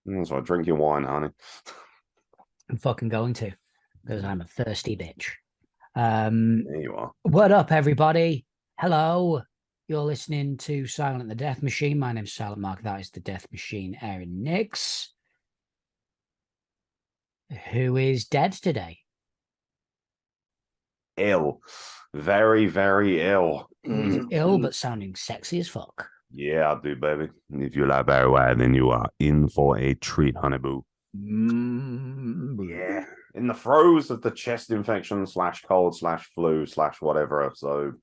That's why drink your wine, honey. I'm fucking going to, because I'm a thirsty bitch. Um, There you are. what up, everybody? Hello. You're listening to Silent the Death Machine. My name's Silent Mark. That is the Death Machine, Aeron Nix, who is dead today. Ill. Very, very ill. He's ill, but sounding sexy as fuck. Yeah, I do, baby. If you like Barry White, then you are in for a treat, honey boo. Yeah. In the throes of the chest infection slash cold slash flu slash whatever. So,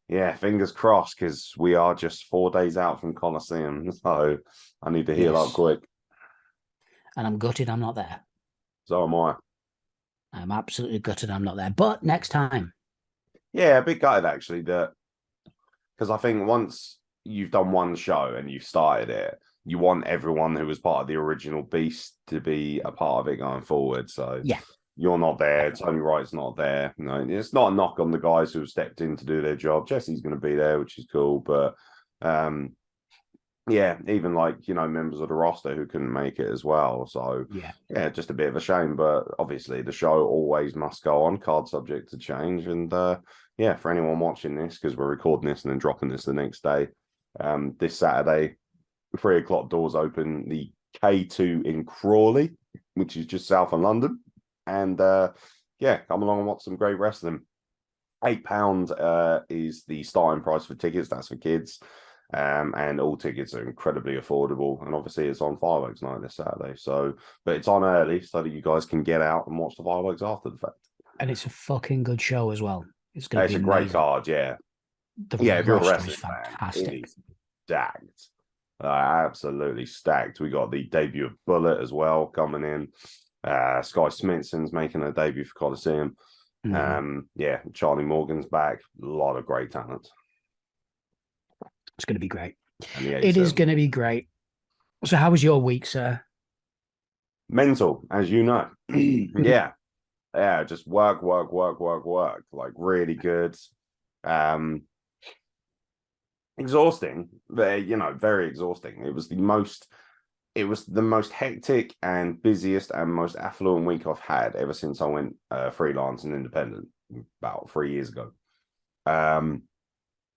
yeah, fingers crossed because we are just 4 days out from Coliseum. So I need to heal up Yes. quick. And I'm gutted I'm not there. So am I. I'm absolutely gutted I'm not there. But next time. Yeah, a bit gutted actually that because I think once you've done one show and you've started it, you want everyone who was part of the original Beast to be a part of it going forward. So Yeah. you're not there. Definitely. Tony Wright's not there. No, it's not a knock on the guys who have stepped in to do their job. Jesse's going to be there, which is cool. But um, yeah, even like members of the roster who couldn't make it as well. So Yeah. yeah, just a bit of a shame. But obviously, the show always must go on. Card subject to change. And yeah, for anyone watching this, because we're recording this and then dropping this the next day, this Saturday, 3 o'clock doors open. The K2 in Crawley, which is just south of London, and yeah, come along and watch some great wrestling. £8 is the starting price for tickets. That's for kids. And all tickets are incredibly affordable. And obviously, it's on fireworks night this Saturday. So, but it's on early so that you guys can get out and watch the fireworks after the fact. And it's a fucking good show as well. It's going to It's be a great amazing. card, yeah. The Yeah, if you're a roster is wrestling fan, it fantastic. is stacked. Absolutely stacked. We got the debut of Bullet as well coming in. Sky Smithson's making a debut for Coliseum. Yeah, Charlie Morgan's back. A lot of great talent. It's going to be great. And the It is A7. going to be great. So, how was your week, sir? Mental, as you know. Yeah. Yeah, just work, work, work, work, work. Like really good. Um, Exhausting, but very exhausting. It was the most hectic and busiest and most affluent week I've had ever since I went freelance and independent about 3 years ago. Um,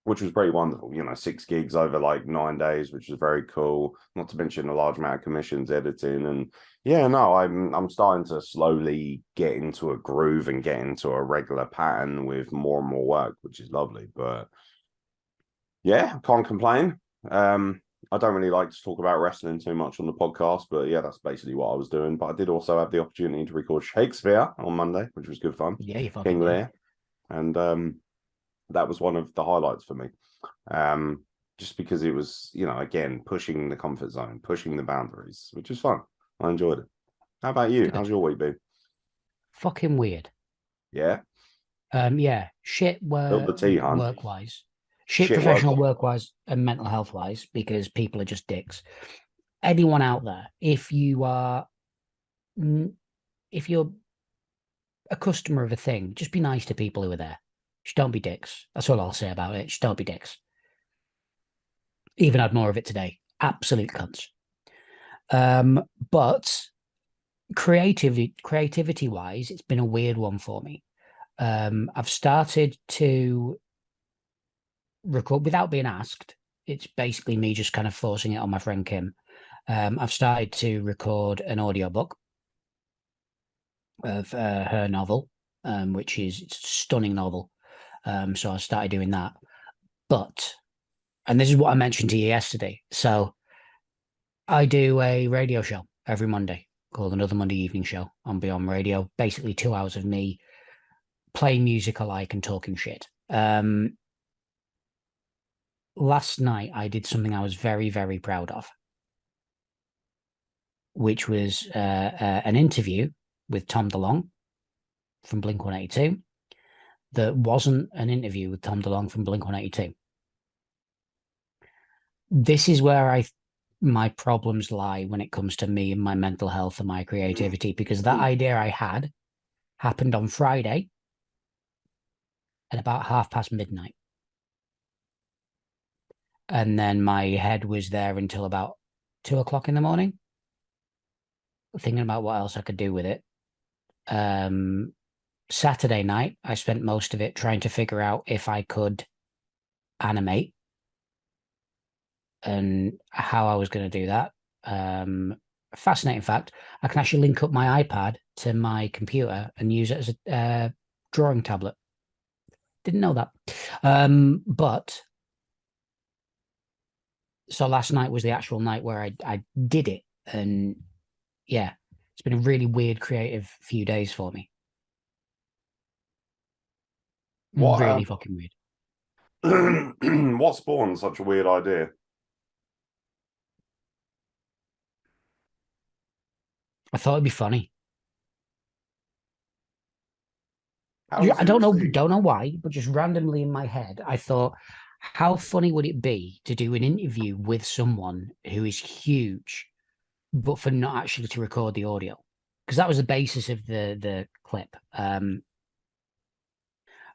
which was pretty wonderful. 6 gigs over like 9 days, which was very cool. Not to mention a large amount of commissions, editing, and yeah, no, I'm starting to slowly get into a groove and get into a regular pattern with more and more work, which is lovely. But yeah, can't complain. I don't really like to talk about wrestling too much on the podcast, but yeah, that's basically what I was doing. But I did also have the opportunity to record Shakespeare on Monday, which was good fun. Yeah, you King fucking did. Lear, and that was one of the highlights for me. Just because it was, again, pushing the comfort zone, pushing the boundaries, which is fun. I enjoyed it. How about you? How's Good. your week been? Fucking weird. Yeah, Yeah, shit build the tea, hon. work wise, shit Shit work. professional work wise, and mental health wise because people are just dicks. Anyone out there, if you're a customer of a thing, just be nice to people who are there. Just don't be dicks. That's all I'll say about it. Just don't be dicks. Even had more of it today. Absolute cunts. But creativity wise, it's been a weird one for me. I've started to record without being asked. It's basically me just kind of forcing it on my friend Kim. I've started to record an audiobook of her novel, which is it's a stunning novel. So I started doing that. But, and this is what I mentioned to you yesterday. So I do a radio show every Monday called Another Monday Evening Show on Beyond Radio. Basically, 2 hours of me playing music I like and talking shit. Last night, I did something I was very, very proud of, which was an interview with Tom DeLonge from Blink 182 that wasn't an interview with Tom DeLonge from Blink 182. This is where my problems lie when it comes to me and my mental health and my creativity, because that idea I had happened on Friday at about midnight. And then my head was there until about 2 o'clock in the morning. thinking about what else I could do with it. Saturday night, I spent most of it trying to figure out if I could animate and how I was going to do that. Fascinating fact, I can actually link up my iPad to my computer and use it as a drawing tablet. Didn't know that. But so last night was the actual night where I did it. And yeah, it's been a really weird creative few days for me. What Really fucking weird. what spawned such a weird idea? I thought it'd be funny. How was I it received? don't know why, but just randomly in my head, I thought, how funny would it be to do an interview with someone who is huge, but for not actually to record the audio? Because that was the basis of the clip.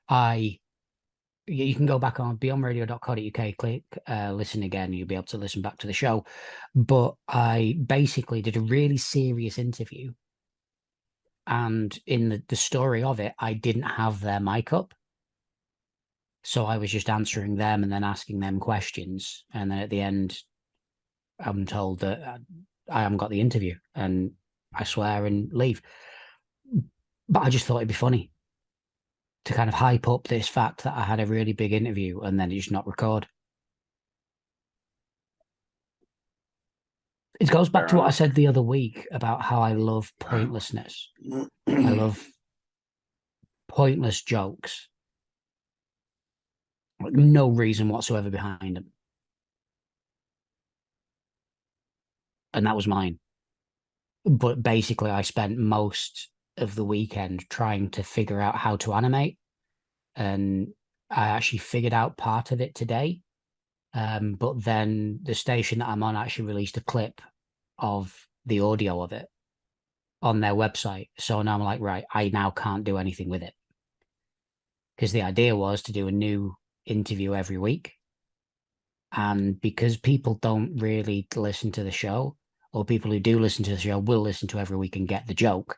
I You can go back on beyondradio.co.uk, click listen again, you'll be able to listen back to the show. But I basically did a really serious interview, and in the story of it, I didn't have their mic up. So I was just answering them and then asking them questions. And then at the end, I'm told that I haven't got the interview, and I swear and leave. But I just thought it'd be funny to kind of hype up this fact that I had a really big interview and then just not record. It goes back Fair to what I enough. said the other week about how I love pointlessness. I love pointless jokes, like no reason whatsoever behind them. And that was mine. But basically, I spent most of the weekend trying to figure out how to animate. And I actually figured out part of it today. But then the station that I'm on actually released a clip of the audio of it on their website. So now I'm like, right, I now can't do anything with it. Because the idea was to do a new interview every week. And because people don't really listen to the show, or people who do listen to the show will listen to every week and get the joke,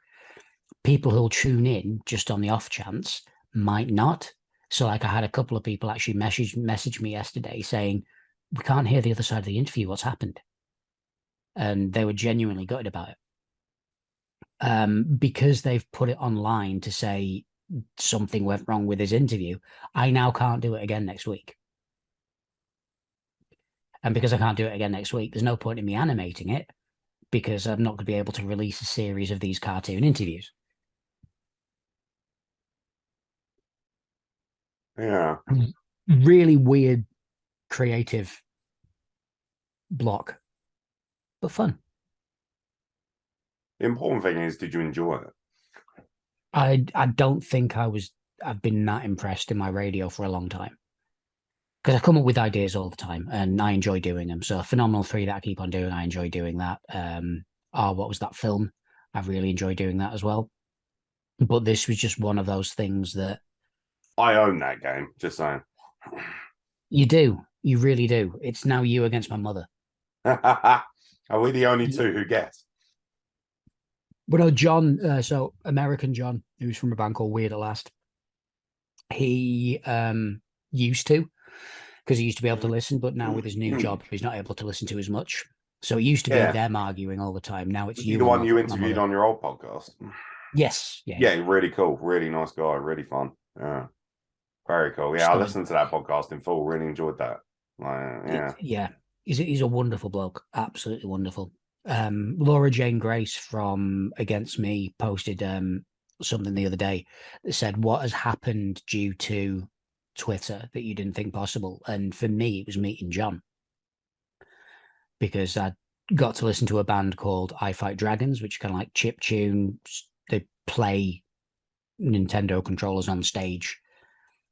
people who'll tune in just on the off chance might not. So, like, I had a couple of people actually message me yesterday saying, "We can't hear the other side of the interview. What's happened?" And they were genuinely gutted about it. Because they've put it online to say something went wrong with his interview. I now can't do it again next week. And because I can't do it again next week, there's no point in me animating it because I'm not going to be able to release a series of these cartoon interviews. Yeah. Really weird creative block, but fun. The important thing is, did you enjoy it? I don't think I've been that impressed in my radio for a long time because I come up with ideas all the time and I enjoy doing them. So Phenomenal 3 that I keep on doing, I enjoy doing that. What was that film? I really enjoy doing that as well. But this was just one of those things that I own that game, just saying. you really do. It's now you against my mother. Are we the only two who guess? But no, John, so American John, who's from a band called Weird at Last, he used to, because he used to be able to listen, but now with his new job, he's not able to listen to as much. So it used to be Yeah. them arguing all the time. Now it's Was he you the and one you my interviewed mother. on your old podcast? Yes, yeah, Yeah, yeah. really cool. Really nice guy. Really fun. Yeah. Very cool. Yeah, I Stunning. listened to that podcast in full. Really enjoyed that. Yeah. Yeah, he's a wonderful bloke. Absolutely wonderful. Laura Jane Grace from Against Me posted something the other day that said, "What has happened due to Twitter that you didn't think possible?" And for me, it was meeting John because I got to listen to a band called I Fight Dragons, which kind of like chip tune. They play Nintendo controllers on stage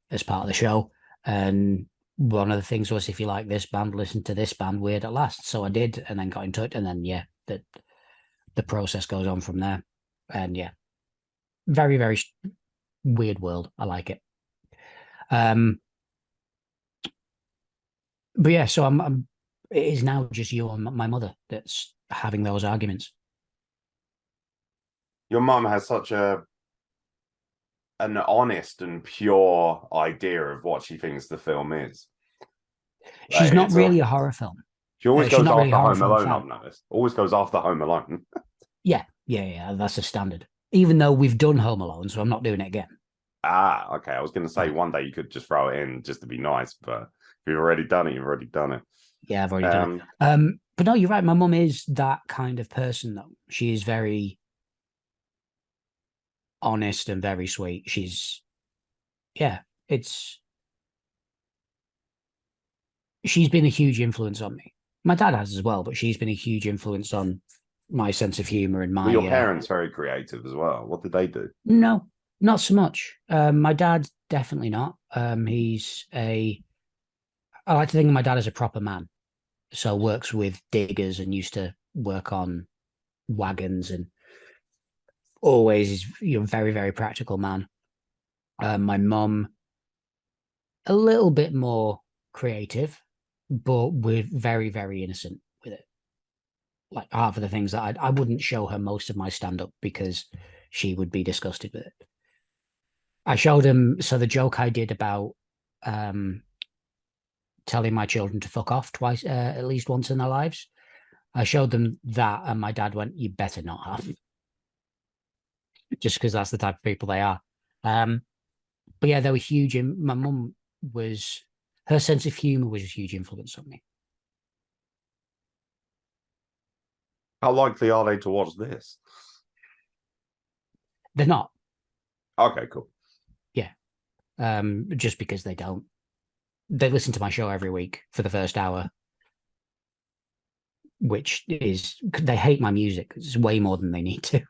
as part of the show. And one of the things was, if you like this band, listen to this band, Weird at Last. So I did, and then got in touch, and then yeah, the process goes on from there. And yeah, very very weird world. I like it. Um, but yeah, so I'm. It is now just you and my mother that's having those arguments. Your mum has such an honest and pure idea of what she thinks the film is. She's Like, not it's a really a horror film. she always She's goes not really a after horror Home film Alone. fan. I've noticed. Always goes after Home Alone. Yeah. That's a standard. Even though we've done Home Alone, so I'm not doing it again. Ah, okay. I was going to say Yeah, one day you could just throw it in just to be nice, but if you've already done it, you've already done it. yeah, I've already done it. Um, But no, you're right. My mum is that kind of person, though. She is very honest and very sweet. Yeah, it's she's been a huge influence on me. My dad has as well, but she's been a huge influence on my sense of humor and were my your parents very creative as well? What did they do? no, not so much. My dad definitely not. I like to think of my dad as a proper man. So works with diggers and used to work on wagons and always is very very practical man. My mum a little bit more creative, but we're very very innocent with it. Like half of the things that I wouldn't show her most of my stand up because she would be disgusted with it. I showed him so the joke I did about um, telling my children to fuck off twice, at least once in their lives. I showed them that, and my dad went, "You better not have," just because that's the type of people they are. Um, but yeah, they were huge. My mum was her sense of humor was a huge influence on me. How likely are they to watch this? They're not, Okay, cool. yeah, just because they don't. They listen to my show every week for the first hour, which is they hate my music. It's way more than they need to.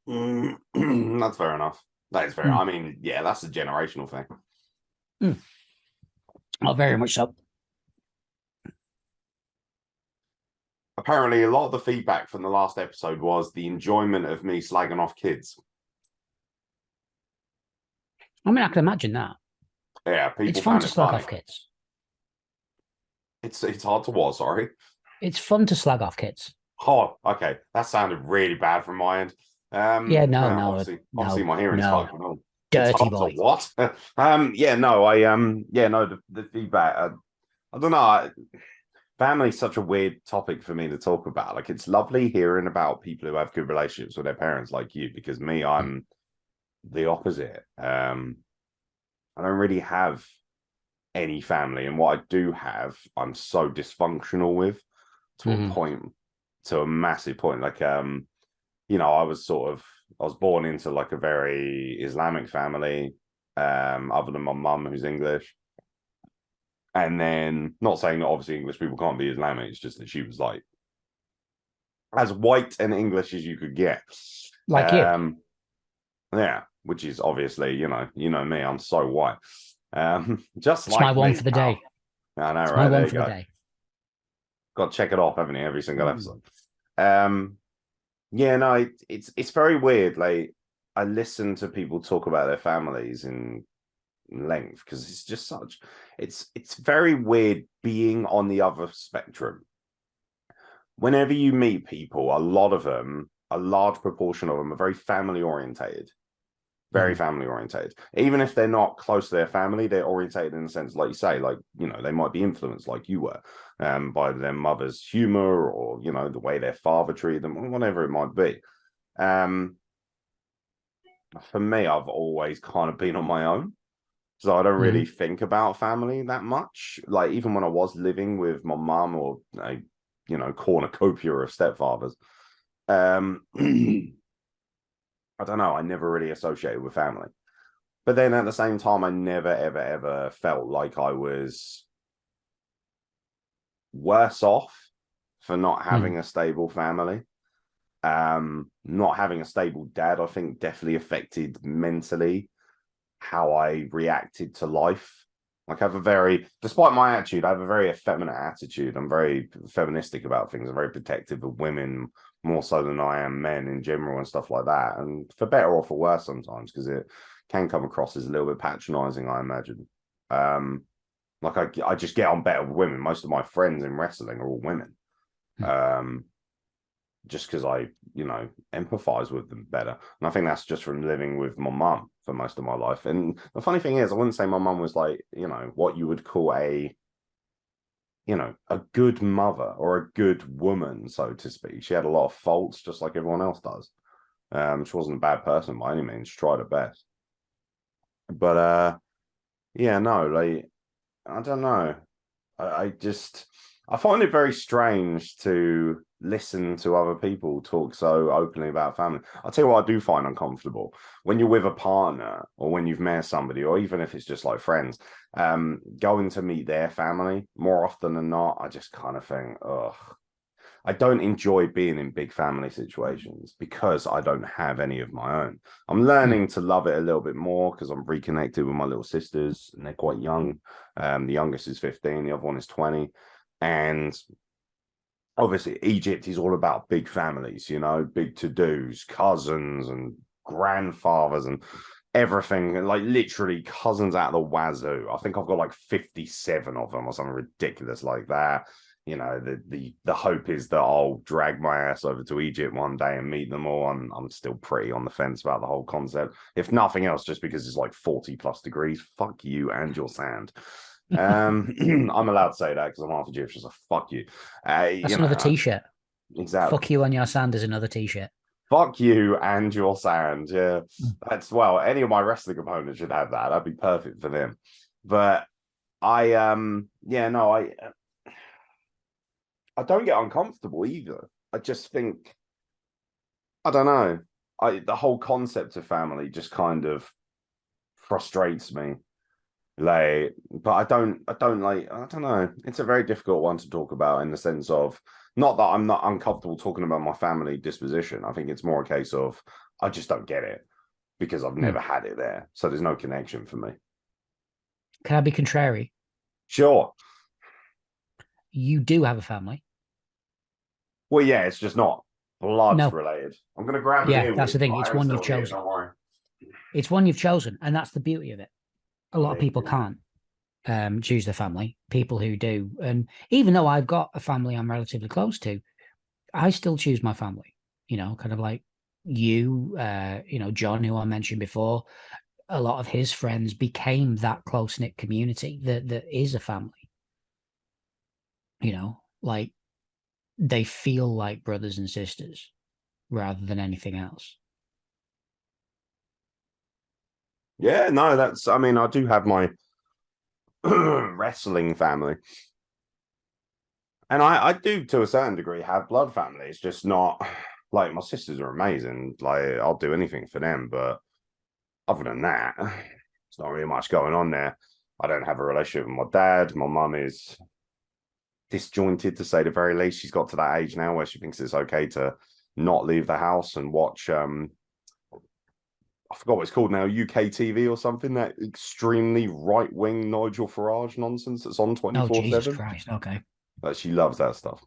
That's fair enough. That is fair. Mm. I mean, yeah, that's a generational thing. Mm. Oh, very much so. Apparently, a lot of the feedback from the last episode was the enjoyment of me slagging off kids. I mean, I can imagine that. Yeah, It's people fun found to it slag funny. off kids. It's hard to watch. Sorry. It's fun to slag off kids. Oh, okay. That sounded really bad from my end. Yeah, no, Yeah, no, obviously, no, my hearing's no. fucking on. It's Dirty hard to boy. what? Yeah, no, yeah, no, the feedback. I don't know. Family's such a weird topic for me to talk about. Like, it's lovely hearing about people who have good relationships with their parents, like you, because me, Mm. I'm the opposite. I don't really have any family, and what I do have, I'm so dysfunctional with to a Mm. point, to a massive point. Like, I was born into like a very Islamic family, other than my mum who's English. And then, not saying that obviously English people can't be Islamic, it's just that she was like as white and English as you could get. Like you. Um, yeah, which is obviously, you know me, I'm so white. Just It's my like one me, for the pal. day. I know, It's my right? There one you for the go. day. Got to check it off, haven't you? Every single Mm. episode. Um, yeah, no, it's very weird. Like, I listen to people talk about their families in length because it's just such. It's very weird being on the other spectrum. Whenever you meet people, a lot of them, a large proportion of them, are very family orientated. Very Mm. family orientated. Even if they're not close to their family, they're orientated in the sense, like you say, like, they might be influenced like you were, by their mother's humor, or, the way their father treated them, or whatever it might be. Um, for me, I've always kind of been on my own. So I don't really Mm. think about family that much. Like, even when I was living with my mum or a, cornucopia of stepfathers, um, I don't know, I never really associated with family. But then at the same time, I never, ever, ever felt like I was worse off for not Mm. having a stable family. Not having a stable dad, I think, definitely affected mentally how I reacted to life. Like, despite my attitude, I have a very effeminate attitude. I'm very feministic about things. I'm very protective of women more so than I am men in general and stuff like that. And for better or for worse sometimes, because it can come across as a little bit patronizing, I imagine. Um, like, I just get on better with women. Most of my friends in wrestling are all women. Mm. Um, just because I, empathize with them better. And I think that's just from living with my mum for most of my life. And the funny thing is, I wouldn't say my mum was like, what you would call a good mother or a good woman, so to speak. She had a lot of faults, just like everyone else does. She wasn't a bad person by any means. She tried her best. But yeah, no, like I don't know. I just I find it very strange to listen to other people talk so openly about family. I'll tell you what I do find uncomfortable when you're with a partner or when you've met somebody, or even if it's just like friends, going to meet their family more often than not. I just kind of think, ugh. I don't enjoy being in big family situations because I don't have any of my own. I'm Mm. learning to love it a little bit more because I'm reconnected with my little sisters and they're quite young. The youngest is 15, the other one is 20. And obviously, Egypt is all about big families, big to dos, cousins and grandfathers and everything, like literally cousins out of the wazoo. I think I've got like 57 of them or something ridiculous like that. The hope is that I'll drag my ass over to Egypt one day and meet them all. I'm still pretty on the fence about the whole concept. If nothing else, just because it's like 40 plus degrees. Fuck you and your sand. I'm allowed to say that because I'm half Egyptian, so fuck you. That's another T-shirt. Exactly. Fuck you on your sand is another T-shirt. Fuck you and your sand. Yeah, Mm. that's well. Any of my wrestling opponents should have that. That'd be perfect for them. But yeah, no, I don't get uncomfortable either. I just think I don't know. The whole concept of family just kind of frustrates me. Like, but I don't like, I don't know. It's a very difficult one to talk about in the sense of not that I'm not uncomfortable talking about my family disposition. I think it's more a case of I just don't get it because I've Mm. never had it there. So there's no connection for me. Can I be contrary? Sure. You do have a family. Well, yeah, it's just not blood No. related. I'm gonna grab an Yeah, that's the earwig, but thing. I It's am one you've still here, chosen. don't worry. It's one you've chosen, and that's the beauty of it. A Oh, lot of there you people go. can't choose their family. People who do, and even though I've got a family I'm relatively close to, I still choose my family. Kind of like John, who I mentioned before. A lot of his friends became that close knit community that is a family. Like they feel like brothers and sisters rather than anything else. Yeah, no, that's I mean, I do have my wrestling family. And I do to a certain degree have blood family. It's just not like my sisters are amazing. Like I'll do anything for them, but other than that, it's not really much going on there. I don't have a relationship with my dad. My mum is disjointed to say the very least. She's got to that age now where she thinks it's okay to not leave the house and watch I forgot what it's called now, UK TV or something, that extremely right wing Nigel Farage nonsense that's on Oh, Jesus 24/7. Christ. Okay. But she loves that stuff.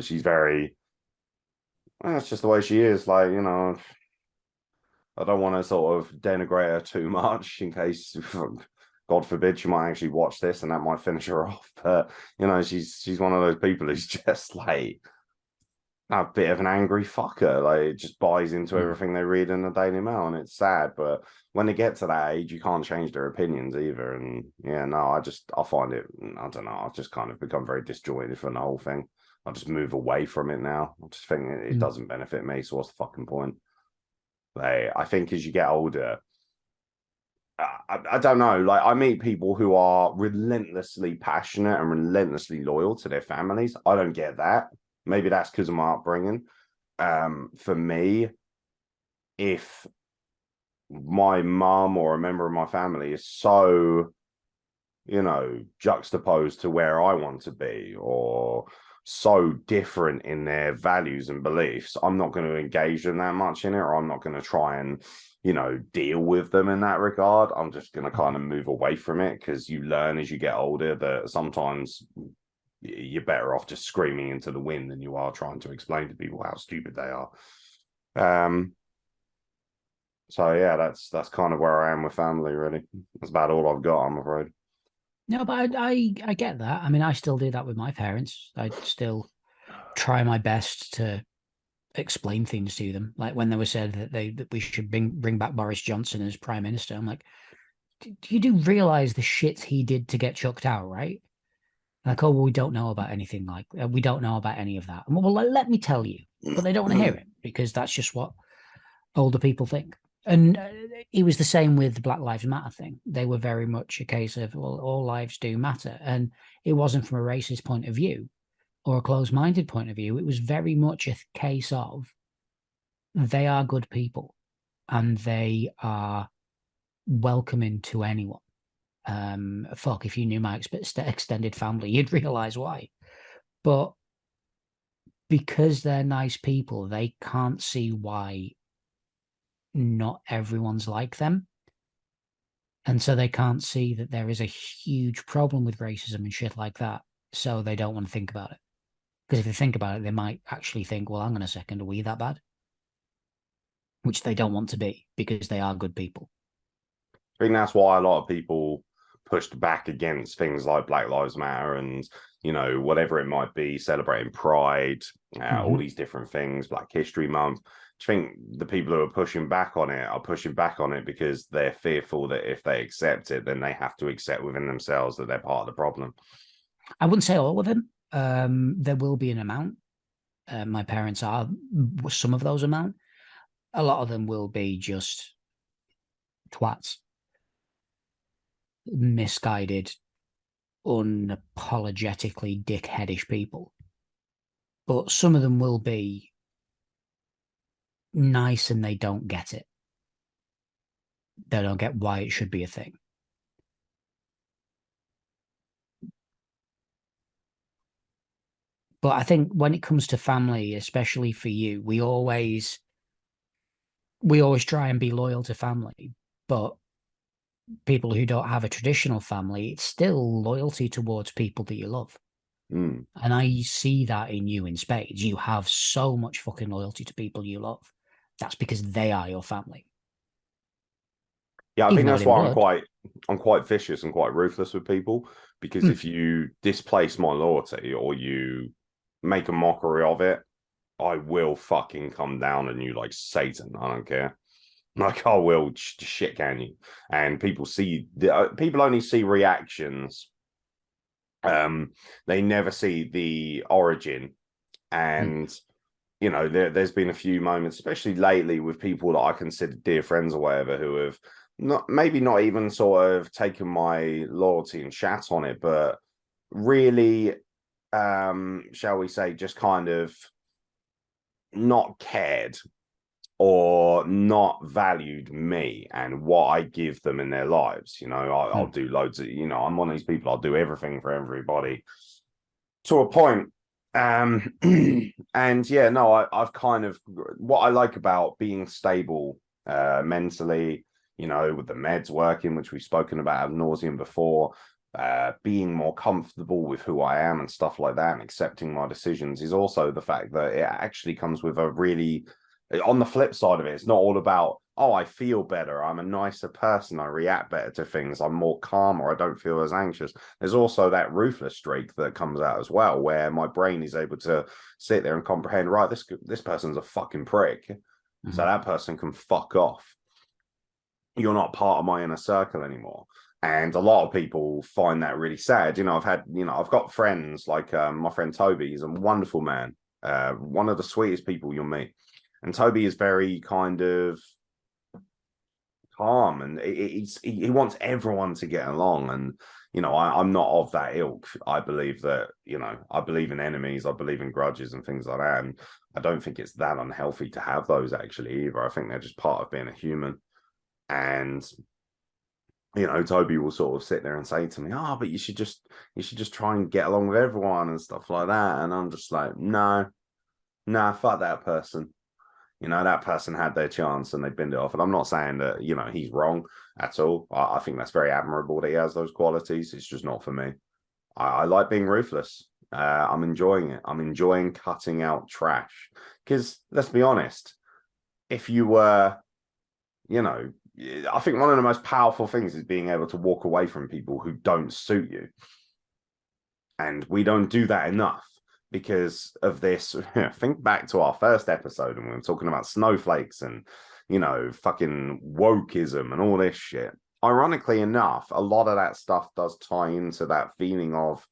She's very that's just the way she is. Like, I don't want to sort of denigrate her too much in case, God forbid, she might actually watch this and that might finish her off. But she's one of those people who's just like a bit of an angry fucker. Like, just buys into Mm. everything they read in the Daily Mail, and it's sad. But when they get to that age, you can't change their opinions either. And yeah, no, I find it. I don't know. I've just kind of become very disjointed from the whole thing. I just move away from it now. I just think it Mm. doesn't benefit me. So what's the fucking point? Like, I think as you get older, I don't know. Like, I meet people who are relentlessly passionate and relentlessly loyal to their families. I don't get that. Maybe that's because of my upbringing. For me, if my mum or a member of my family is so juxtaposed to where I want to be or so different in their values and beliefs, I'm not going to engage them that much in it, or I'm not going to try and, deal with them in that regard. I'm just going to kind of move away from it because you learn as you get older that sometimes you're better off just screaming into the wind than you are trying to explain to people how stupid they are. So yeah, that's kind of where I am with family, really. That's about all I've got, I'm afraid. No, but I get that. I mean, I still do that with my parents. I still try my best to explain things to them. Like when they were said that we should bring back Boris Johnson as prime minister, I'm like, you do realize the shit he did to get chucked out, right? Like, oh, well, we don't know about anything like we don't know about any of that. Well, let me tell you, but they don't want to hear it because that's just what older people think. And it was the same with the Black Lives Matter thing. They were very much a case of, well, all lives do matter. And it wasn't from a racist point of view or a closed-minded point of view. It was very much a case of they are good people and they are welcoming to anyone. Fuck, if you knew my extended family, you'd realize why. But because they're nice people, they can't see why not everyone's like them. And so they can't see that there is a huge problem with racism and shit like that. So they don't want to think about it. Because if they think about it, they might actually think, well, hang on a second, are we that bad? Which they don't want to be because they are good people. I think that's why a lot of people pushed back against things like Black Lives Matter and, you know, whatever it might be, celebrating Pride, all these different things, Black History Month. Do you think the people who are pushing back on it are pushing back on it because they're fearful that if they accept it, then they have to accept within themselves that they're part of the problem? I wouldn't say all of them. There will be an amount. My parents are some of those amount. A lot of them will be just twats, misguided, unapologetically dickheadish people. But some of them will be nice and they don't get it. They don't get why it should be a thing. But I think when it comes to family, especially for you, we always try and be loyal to family. But people who don't have a traditional family, it's still loyalty towards people that you love. Mm. And I see that in you in spades. You have so much fucking loyalty to people you love. That's because they are your family. Yeah, I Even think though that's it in why blood. I'm quite vicious and quite ruthless with people, because Mm. if you displace my loyalty or you make a mockery of it, I will fucking come down on you like Satan. I don't care. Like I will shit can you. And people see people only see reactions. They never see the origin. Mm. And you know, there's been a few moments, especially lately, with people that I consider dear friends or whatever, who have not even sort of taken my loyalty and shat on it, but really, shall we say, just kind of not cared or not valued me and what I give them in their lives. You know, I'll Mm. do loads of, you know, I'm one of these people, I'll do everything for everybody to a point. And yeah, no, I've kind of what I like about being stable mentally, you know, with the meds working, which we've spoken about ad nauseum before, being more comfortable with who I am and stuff like that, and accepting my decisions is also the fact that it actually comes with a really, on the flip side of it, it's not all about, oh, I feel better, I'm a nicer person, I react better to things, I'm more calm, or I don't feel as anxious. There's also that ruthless streak that comes out as well, where my brain is able to sit there and comprehend, right, this person's a fucking prick, so Mm. that person can fuck off. You're not part of my inner circle anymore. And a lot of people find that really sad. You know, I've got friends like my friend Toby. He's a wonderful man, one of the sweetest people you'll meet. And Toby is very kind of calm, and he wants everyone to get along. And you know, I'm not of that ilk. I believe that, you know, I believe in enemies, I believe in grudges and things like that. And I don't think it's that unhealthy to have those actually either. I think they're just part of being a human. And you know, Toby will sort of sit there and say to me, "Oh, but you should just try and get along with everyone and stuff like that." And I'm just like, no, nah, fuck that person. You know, that person had their chance and they binned it off. And I'm not saying that, you know, he's wrong at all. I think that's very admirable that he has those qualities. It's just not for me. I like being ruthless. I'm enjoying it. I'm enjoying cutting out trash. Because let's be honest, if you were, you know, I think one of the most powerful things is being able to walk away from people who don't suit you. And we don't do that enough. because of this. Think back to our first episode and we were talking about snowflakes and, fucking wokeism and all this shit. Ironically enough, a lot of that stuff does tie into that feeling of,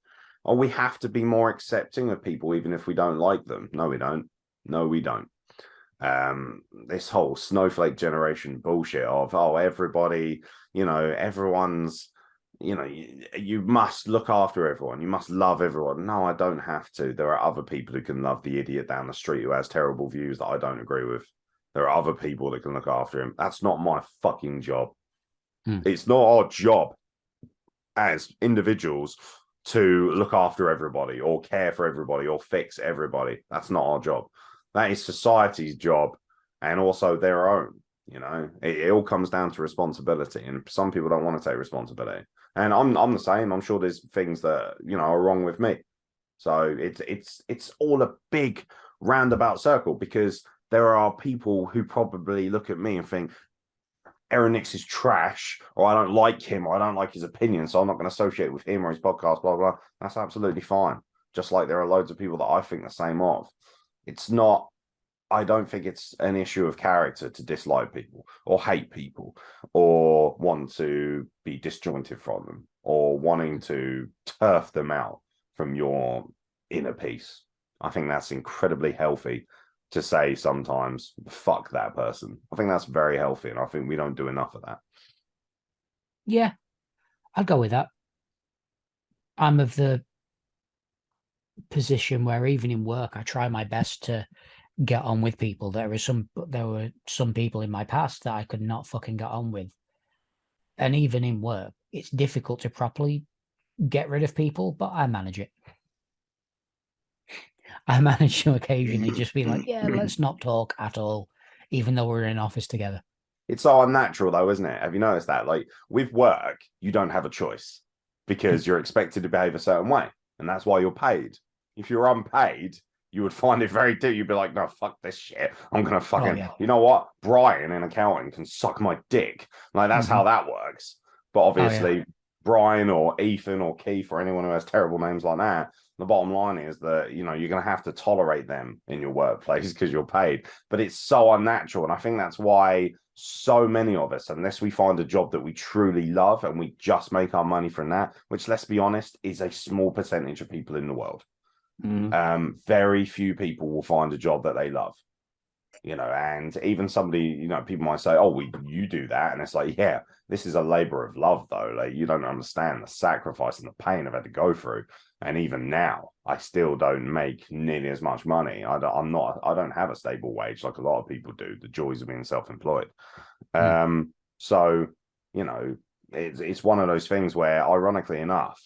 oh, we have to be more accepting of people, even if we don't like them. No, we don't. No, we don't. This whole snowflake generation bullshit of, oh, everybody, everyone's, you must look after everyone. You must love everyone. No, I don't have to. There are other people who can love the idiot down the street who has terrible views that I don't agree with. There are other people that can look after him. That's not my fucking job. It's not our job as individuals to look after everybody or care for everybody or fix everybody. That's not our job. That is society's job and also their own. It all comes down to responsibility, and some people don't want to take responsibility. And I'm the same. I'm sure there's things that are wrong with me. So it's all a big roundabout circle, because there are people who probably look at me and think Aeron Nix is trash, or I don't like him, or I don't like his opinion, so I'm not going to associate with him or his podcast, blah, blah. That's absolutely fine. Just like there are loads of people that I think the same of. It's not, I don't think it's an issue of character to dislike people or hate people or want to be disjointed from them or wanting to turf them out from your inner peace. I think that's incredibly healthy to say sometimes, fuck that person. I think that's very healthy, and I think we don't do enough of that. Yeah, I'd go with that. I'm of the position where even in work, I try my best to get on with people. There were some people in my past that I could not fucking get on with. And even in work, it's difficult to properly get rid of people, but I manage it. I manage to occasionally just be like, yeah, let's not talk at all, even though we're in an office together. It's so unnatural though, isn't it? Have you noticed that? Like with work, you don't have a choice because you're expected to behave a certain way, and that's why you're paid. If you're unpaid, you would find it very difficult. You'd be like, no, fuck this shit. I'm gonna fucking, you know what? Brian in accounting can suck my dick. Like that's how that works. But obviously, Brian or Ethan or Keith or anyone who has terrible names like that, the bottom line is that you're going to have to tolerate them in your workplace because you're paid. But it's so unnatural, and I think that's why so many of us, unless we find a job that we truly love and we just make our money from that, which, let's be honest, is a small percentage of people in the world. Very few people will find a job that they love. And even somebody, people might say, oh, you do that. And it's like, yeah, this is a labor of love, though. Like, you don't understand the sacrifice and the pain I've had to go through. And even now, I still don't make nearly as much money. I don't have a stable wage like a lot of people do. The joys of being self-employed. So, it's one of those things where, ironically enough,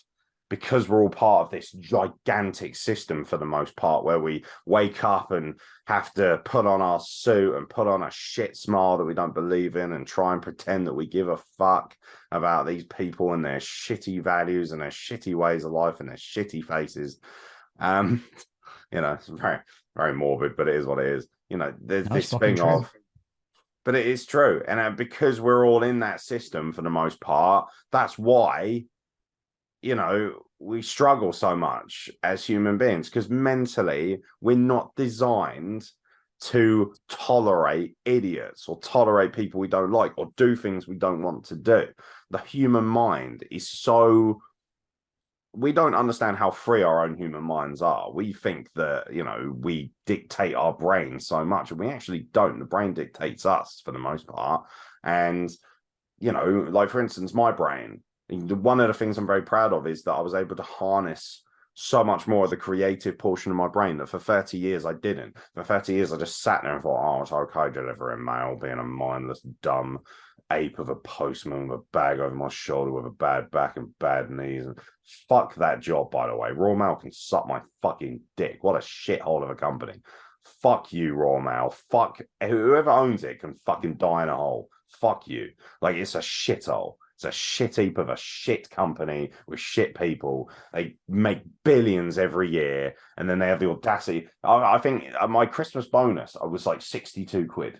because we're all part of this gigantic system for the most part, where we wake up and have to put on our suit and put on a shit smile that we don't believe in and try and pretend that we give a fuck about these people and their shitty values and their shitty ways of life and their shitty faces. It's very, very morbid, but it is what it is. There's this thing of, but it is true. And because we're all in that system for the most part, that's why we struggle so much as human beings, because mentally we're not designed to tolerate idiots or tolerate people we don't like or do things we don't want to do. The human mind is so, we don't understand how free our own human minds are. We think that, we dictate our brain so much, and we actually don't. The brain dictates us for the most part. And, like for instance, my brain, one of the things I'm very proud of is that I was able to harness so much more of the creative portion of my brain that for 30 years I didn't. For 30 years I just sat there and thought, oh, it's okay delivering mail, being a mindless, dumb ape of a postman with a bag over my shoulder with a bad back and bad knees. And fuck that job, by the way. Royal Mail can suck my fucking dick. What a shithole of a company. Fuck you, Royal Mail. Fuck whoever owns it can fucking die in a hole. Fuck you. Like, it's a shithole. It's a shit heap of a shit company with shit people. They make billions every year, and then they have the audacity. I think my Christmas bonus, I was like 62 quid.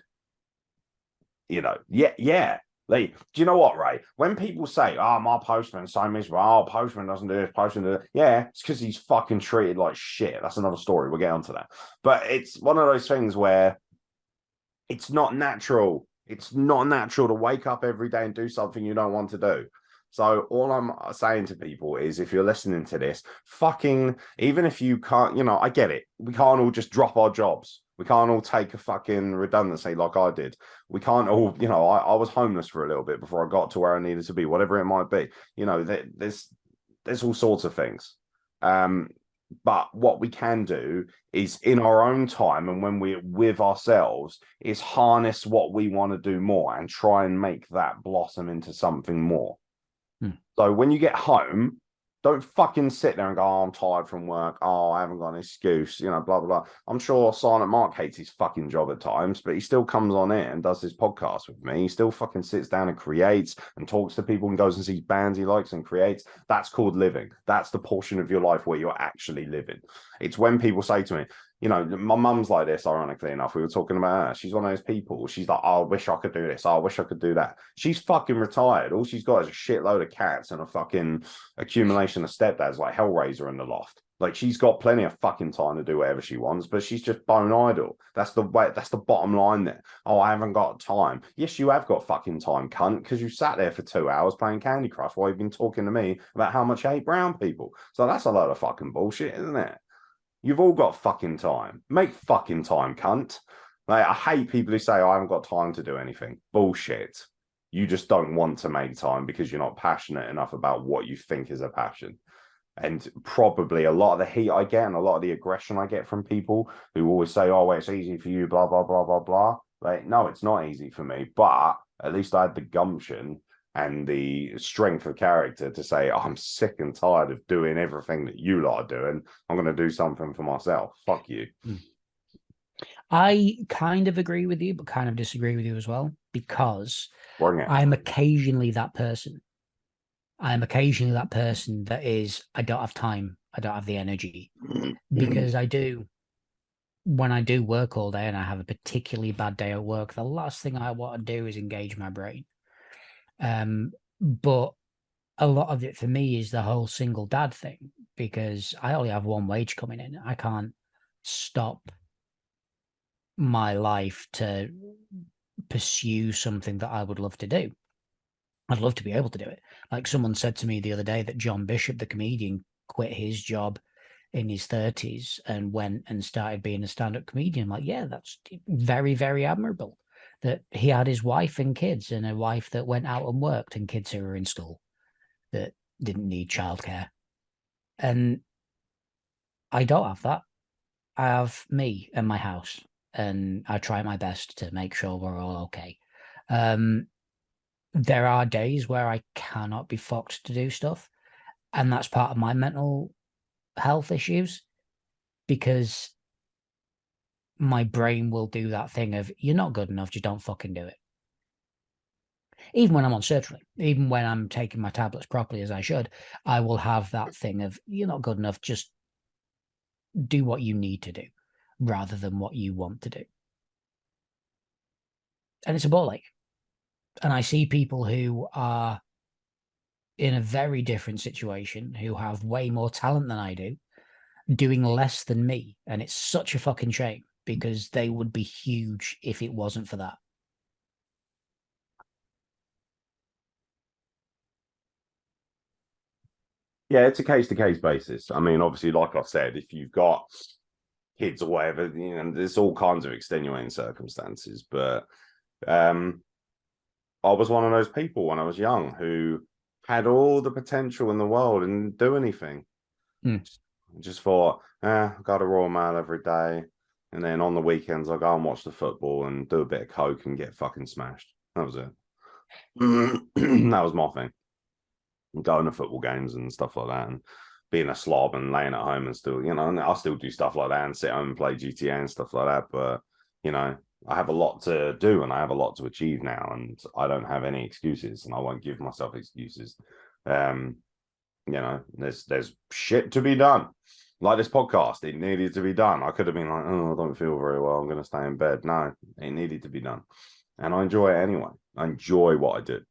Yeah. Like, do you know what, Ray? When people say, "Oh, my postman's so miserable," "Oh, postman doesn't do this, postman does," yeah, it's because he's fucking treated like shit. That's another story. We'll get onto that. But it's one of those things where it's not natural. It's not natural to wake up every day and do something you don't want to do. So all I'm saying to people is, if you're listening to this, fucking, even if you can't, I get it. We can't all just drop our jobs. We can't all take a fucking redundancy like I did. We can't all, I was homeless for a little bit before I got to where I needed to be, whatever it might be. There's all sorts of things. But what we can do is, in our own time and when we're with ourselves, is harness what we want to do more and try and make that blossom into something more. So when you get home, don't fucking sit there and go, "Oh, I'm tired from work. Oh, I haven't got an excuse," blah, blah, blah. I'm sure Silent Mark hates his fucking job at times, but he still comes on it and does his podcast with me. He still fucking sits down and creates and talks to people and goes and sees bands he likes and creates. That's called living. That's the portion of your life where you're actually living. It's when people say to me, my mum's like this, ironically enough. We were talking about her. She's one of those people. She's like, "Oh, I wish I could do this. Oh, I wish I could do that." She's fucking retired. All she's got is a shitload of cats and a fucking accumulation of stepdads like Hellraiser in the loft. Like, she's got plenty of fucking time to do whatever she wants, but she's just bone idle. That's the way. That's the bottom line there. "Oh, I haven't got time." Yes, you have got fucking time, cunt, because you sat there for 2 hours playing Candy Crush while you've been talking to me about how much you hate brown people. So that's a load of fucking bullshit, isn't it? You've all got fucking time. Make fucking time, cunt. Like, I hate people who say, "I haven't got time to do anything." Bullshit. You just don't want to make time because you're not passionate enough about what you think is a passion. And probably a lot of the heat I get and a lot of the aggression I get from people who always say, "Oh, well, it's easy for you, blah, blah, blah, blah, blah." Like, no, it's not easy for me. But at least I had the gumption and the strength of character to say, "Oh, I'm sick and tired of doing everything that you lot are doing. I'm going to do something for myself. Fuck you." I kind of agree with you, but kind of disagree with you as well, because Bring it. I'm occasionally that person. I'm occasionally that person that is, I don't have time. I don't have the energy, because when I do work all day and I have a particularly bad day at work, the last thing I want to do is engage my brain. But a lot of it for me is the whole single dad thing, because I only have one wage coming in. I can't stop my life to pursue something that I would love to do. I'd love to be able to do it. Like, someone said to me the other day that John Bishop, the comedian, quit his job in his 30s and went and started being a stand-up comedian. Like, yeah, that's very, very admirable. That he had his wife and kids, and a wife that went out and worked, and kids who were in school that didn't need childcare. And I don't have that. I have me and my house, and I try my best to make sure we're all okay. There are days where I cannot be fucked to do stuff, and that's part of my mental health issues, because my brain will do that thing of, "You're not good enough, just don't fucking do it." Even when I'm on sertraline, even when I'm taking my tablets properly as I should, I will have that thing of, "You're not good enough, just do what you need to do rather than what you want to do." And it's a ball ache. And I see people who are in a very different situation, who have way more talent than I do, doing less than me. And it's such a fucking shame, because they would be huge if it wasn't for that. Yeah, it's a case-to-case basis. I mean, obviously, like I said, if you've got kids or whatever, there's all kinds of extenuating circumstances. But I was one of those people when I was young who had all the potential in the world and didn't do anything. Just thought, I got a Royal Mail every day. And then on the weekends, I go and watch the football and do a bit of coke and get fucking smashed. That was it. That was my thing. Going to football games and stuff like that, and being a slob and laying at home and still, and I still do stuff like that and sit home and play GTA and stuff like that. But, I have a lot to do and I have a lot to achieve now, and I don't have any excuses, and I won't give myself excuses. There's shit to be done. Like this podcast, it needed to be done. I could have been like, "Oh, I don't feel very well, I'm going to stay in bed." No, it needed to be done. And I enjoy it anyway. I enjoy what I do.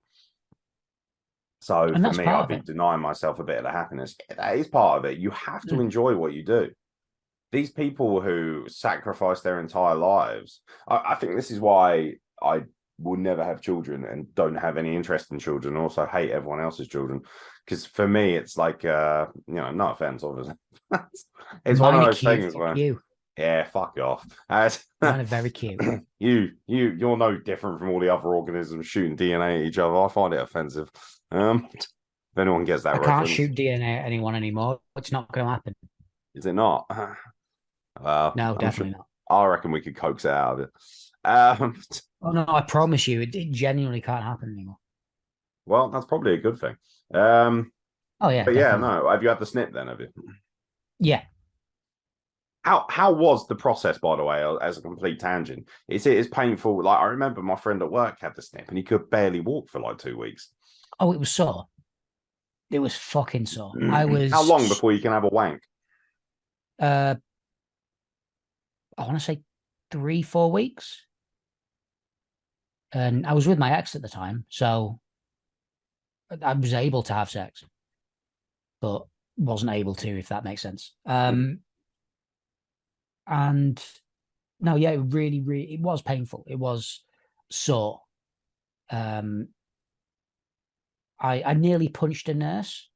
So And for that's me, part I'd of be it. denying myself a bit of the happiness. That is part of it. You have to Mm. enjoy what you do. These people who sacrifice their entire lives, I think this is why I will never have children and don't have any interest in children. Also hate everyone else's children. Because for me, it's like, no offense, obviously. It's one of Mine are those cute. things Fuck where, you. yeah, fuck off. Mine are very cute. You're no different from all the other organisms shooting DNA at each other. I find it offensive. If anyone gets that I can't reference, shoot DNA at anyone anymore. It's not going to happen. is it not? No, I'm sure. definitely not. I reckon we could coax it out of it. Oh no, I promise you, it genuinely can't happen anymore. Well, that's probably a good thing. Um, Oh yeah, but yeah, definitely. no. Have you had the snip then? Have you? Yeah. How was the process, by the way, as a complete tangent? It is painful. Like I remember my friend at work had the snip and he could barely walk for like 2 weeks. Oh, it was sore. It was fucking sore. How long before you can have a wank? Uh, I want to say 3, 4 weeks, and I was with my ex at the time, so I was able to have sex, but wasn't able to, if that makes sense. And no, yeah, it really, really, it was painful. It was sore. Um, I nearly punched a nurse.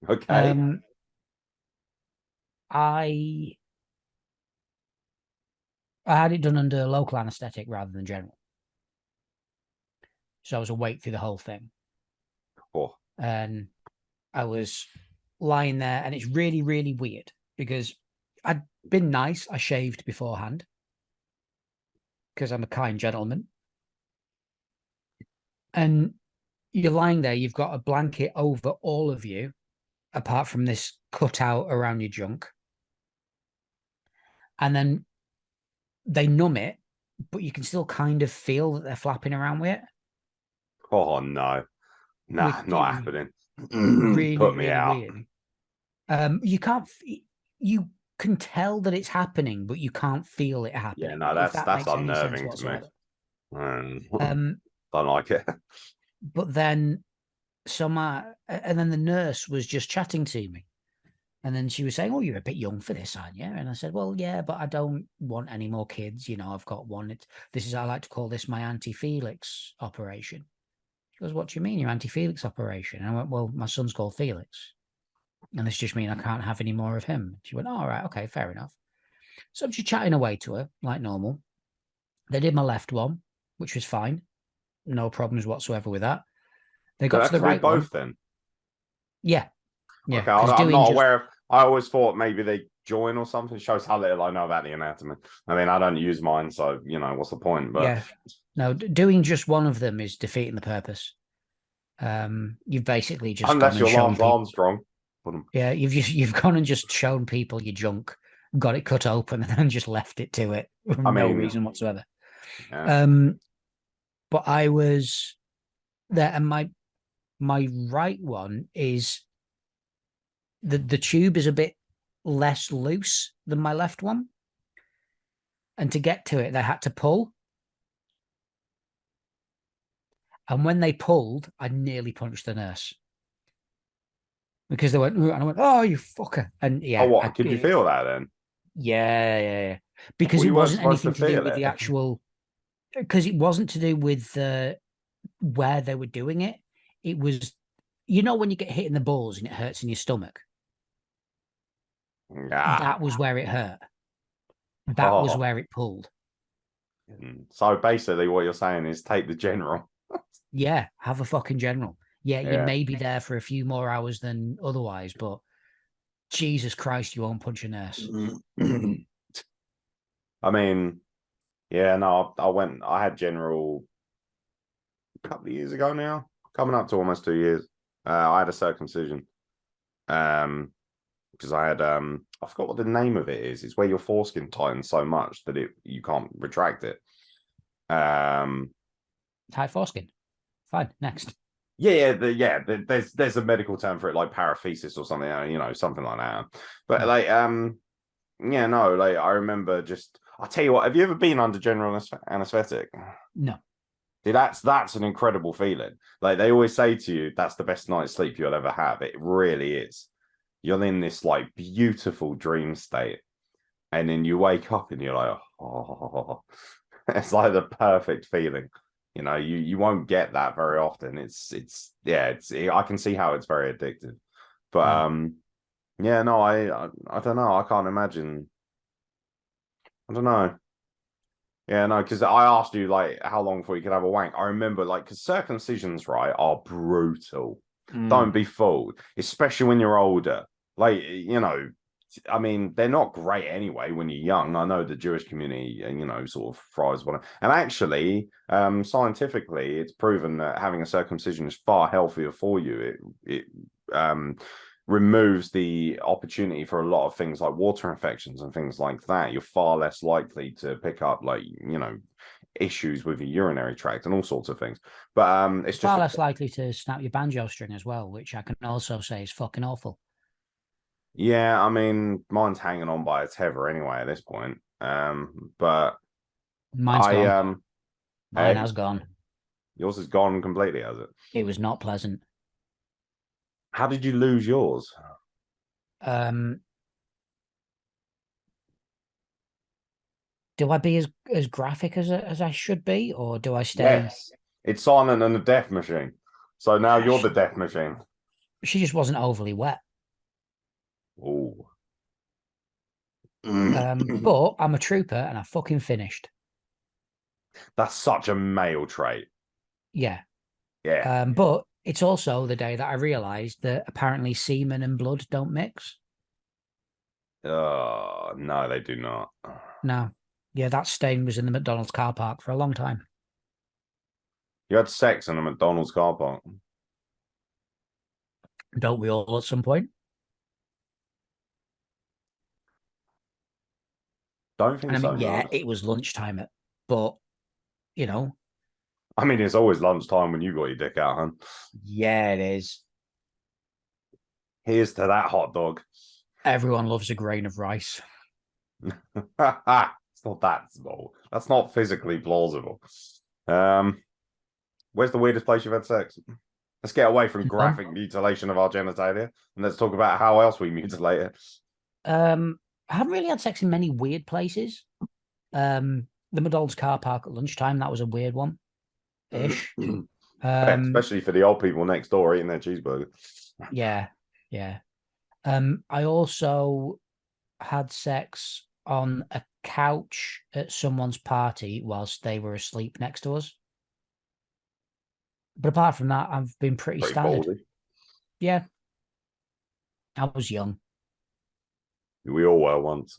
Okay. Um, I I had it done under local anesthetic rather than general, so I was awake through the whole thing, Oh, and I was lying there, and it's really, really weird because I'd been nice. I shaved beforehand because I'm a kind gentleman, and you're lying there. You've got a blanket over all of you, apart from this cutout around your junk, and then they numb it, but you can still kind of feel that they're flapping around with it. oh no. Nah, It not was happening. really, Put me really out. weird. You can't, you can tell that it's happening, but you can't feel it Yeah, happening, no, if that's that that's makes any sense unnerving to me. whatsoever. Um, Um, don't like it. but then and then the nurse was just chatting to me. And then she was saying, "Oh, you're a bit young for this, aren't you?" And I said, "Well, yeah, but I don't want any more kids. I've got one. This is I like to call this my anti-Felix operation." She goes, "What do you mean your anti-Felix operation?" And I went, "Well, my son's called Felix, and this just means I can't have any more of him." She went, "All right, okay, fair enough." So I'm just chatting away to her like normal. They did my left one, which was fine, no problems whatsoever with that. They Do got I to have the to do right one, both then? yeah, yeah, Okay, because I'm doing not just aware of. I always thought maybe they join or something. Shows how little I know about the anatomy. I mean, I don't use mine, so what's the point? But yeah, no, doing just one of them is defeating the purpose. You've basically just gone unless and your shown Lance people. Armstrong, Yeah, you've gone and just shown people your junk, got it cut open, and then just left it to it for I no mean, reason whatsoever. yeah. Um, but I was there, and my right one is the tube is a bit less loose than my left one, and to get to it, they had to pull. And when they pulled, I nearly punched the nurse because they went, "Ooh," and I went, "Oh, you fucker!" And Oh, yeah, what? Could you feel that then? yeah, I because thought it you weren't wasn't supposed anything to to do feel with it. the actual, because it wasn't to do with where they were doing it. It was, when you get hit in the balls and it hurts in your stomach. Ah, That was where it hurt. That was oh. where it pulled. So basically, what you're saying is take the general. Yeah, have a fucking general. Yeah, you Yeah. may be there for a few more hours than otherwise, but Jesus Christ, you won't punch a nurse. I mean, yeah, no, I had general a couple of years ago now, coming up to almost 2 years. I had a circumcision. Because I had I forgot what the name of it is. It's where your foreskin tightens so much that you can't retract it. Um, Tight foreskin. Fine. Next. there's a medical term for it, like paraphysis or something, something like that. But Hmm. like, yeah, no, like I remember just. I'll tell you what. Have you ever been under general anesthetic? No. See, that's an incredible feeling. Like they always say to you, that's the best night's sleep you'll ever have. It really is. You're in this like beautiful dream state, and then you wake up and you're like, oh, it's like the perfect feeling. You won't get that very often. It's yeah, I can see how it's very addictive. But Mm. yeah, no, I don't know. I can't imagine. I don't know. Yeah, no, because I asked you like how long before you could have a wank. I remember like because circumcisions, right, are brutal. Mm. Don't be fooled, especially when you're older. Like, I mean, they're not great anyway when you're young. I know the Jewish community, sort of thrives on it. And actually, scientifically, it's proven that having a circumcision is far healthier for you. It removes the opportunity for a lot of things like water infections and things like that. You're far less likely to pick up like, issues with your urinary tract and all sorts of things. But it's just Far less likely to snap your banjo string as well, which I can also say is fucking awful. yeah, I mean, mine's hanging on by a tether anyway at this point. But Mine's I gone. Mine hey, has gone. yours is gone completely, has it? It was not pleasant. How did you lose yours? Um, do I be as graphic as I should be, or do I stay? Yes, it's Simon and the Death Machine. So now you're the Death Machine. She just wasn't overly wet. Oh, But I'm a trooper and I fucking finished. that's such a male trait. Yeah. Yeah. But it's also the day that I realised that apparently semen and blood don't mix. Oh, no, they do not. No. Yeah, that stain was in the McDonald's car park for a long time. You had sex in a McDonald's car park. Don't we all at some point? Don't And think I so, mean, no. yeah, it was lunchtime, but you know, I mean, it's always lunchtime when you got your dick out, huh? yeah, it is. Here's to that hot dog. Everyone loves a grain of rice. It's not that small. That's not physically plausible. Um, where's the weirdest place you've had sex? Let's get away from Mum. graphic mutilation of our genitalia and let's talk about how else we mutilate it. I haven't really had sex in many weird places. The McDonald's car park at lunchtime, that was a weird one ish. Especially for the old people next door eating their cheeseburger. Yeah, yeah. I also had sex on a couch at someone's party whilst they were asleep next to us. But apart from that, I've been pretty Pretty standard. ballsy. Yeah, I was young. We all were once.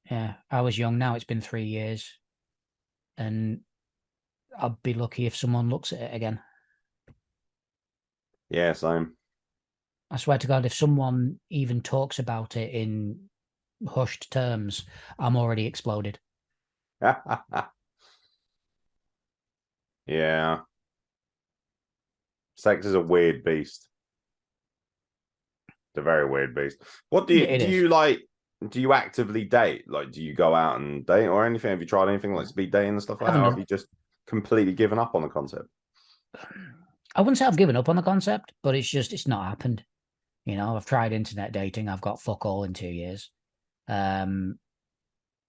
Yeah, I was young. Now it's been 3 years, and I'll be lucky if someone looks at it again. Yeah, same. I swear to God, if someone even talks about it in hushed terms, I'm already exploded. Yeah. Sex is a weird beast. It's a very weird beast. What do Yeah, you it do is. you like? Do you actively date? Like, do you go out and date or anything? Have you tried anything like speed dating and stuff I like that? haven't Or have done. you just completely given up on the concept? I wouldn't say I've given up on the concept, but it's not happened. I've tried internet dating. I've got fuck all in 2 years. Um,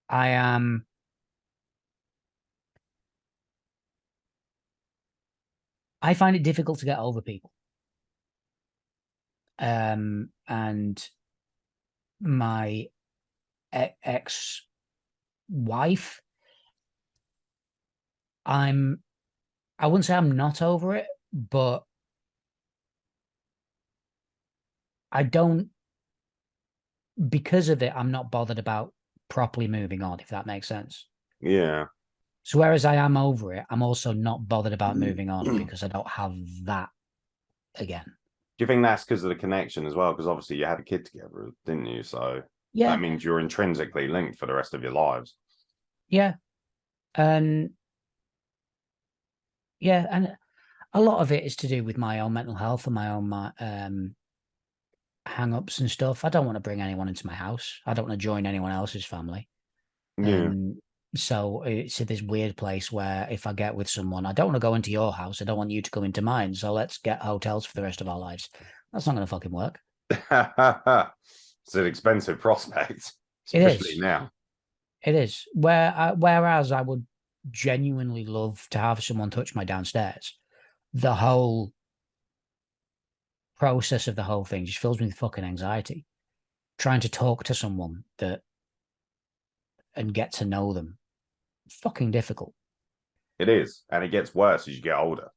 I am. I find it difficult to get over people. And my ex wife, I'm. I wouldn't say I'm not over it, but I don't. Because of it, I'm not bothered about properly moving on, if that makes sense. Yeah. So whereas I am over it, I'm also not bothered about Do moving on because I don't have that again. you think that's because of the connection as well? Because obviously you had a kid together, didn't you? So that Yeah, means you're intrinsically linked for the rest of your lives. yeah. And yeah, and a lot of it is to do with my own mental health and my own hang-ups and stuff. I don't want to bring anyone into my house. I don't want to join anyone else's family. Yeah. And So it's this weird place where if I get with someone, I don't want to go into your house. I don't want you to come into mine. So let's get hotels for the rest of our lives. That's not going to fucking work. It's an expensive prospect, It especially is. now. It is. Whereas I would genuinely love to have someone touch my downstairs, the whole process of the whole thing just fills me with fucking anxiety. Trying to talk to someone that and get to know them, fucking difficult. It is, and it gets worse as you get older.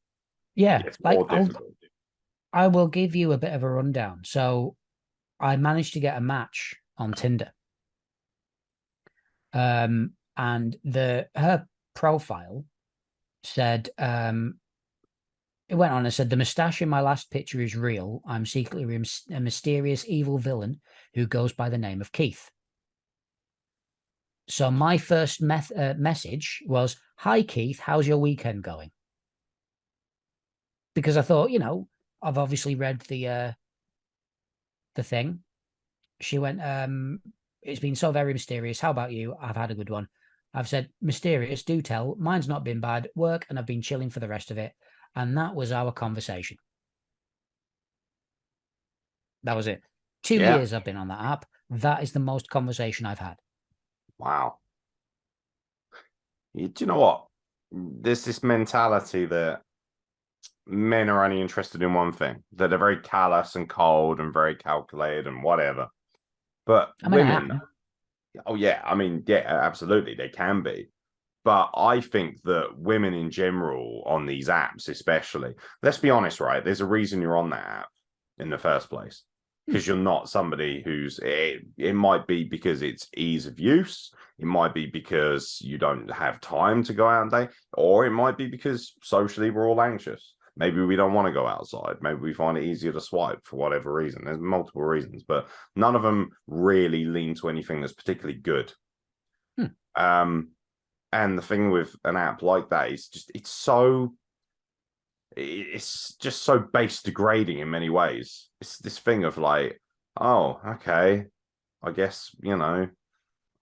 It Yeah, gets like more difficult. I will give you a bit of a rundown. So I managed to get a match on Tinder. And her profile said, it went on and said, the moustache in my last picture is real. I'm secretly a mysterious evil villain who goes by the name of Keith. So my first message was, hi, Keith, how's your weekend going? Because I thought, I've obviously read the thing. She went, it's been so very mysterious. How about you? I've had a good one. I've said, mysterious, do tell. Mine's not been bad. Work, and I've been chilling for the rest of it. And that was our conversation. That was it. 2 Yeah. years I've been on that app. That is the most conversation I've had. Wow. Do you know what? There's this mentality that men are only interested in one thing, that they're very callous and cold and very calculated and whatever. But I mean, I women, am. oh yeah, I mean, yeah, absolutely, they can be. But I think that women in general on these apps, especially, let's be honest, right? There's a reason you're on that app in the first place because you're not somebody who's it might be because it's ease of use, it might be because you don't have time to go out and date, or it might be because socially we're all anxious. Maybe we don't want to go outside. Maybe we find it easier to swipe for whatever reason. There's multiple reasons, but none of them really lean to anything that's particularly good. Um, and the thing with an app like that is just it's just so base degrading in many ways. It's this thing of like, oh, okay, I guess,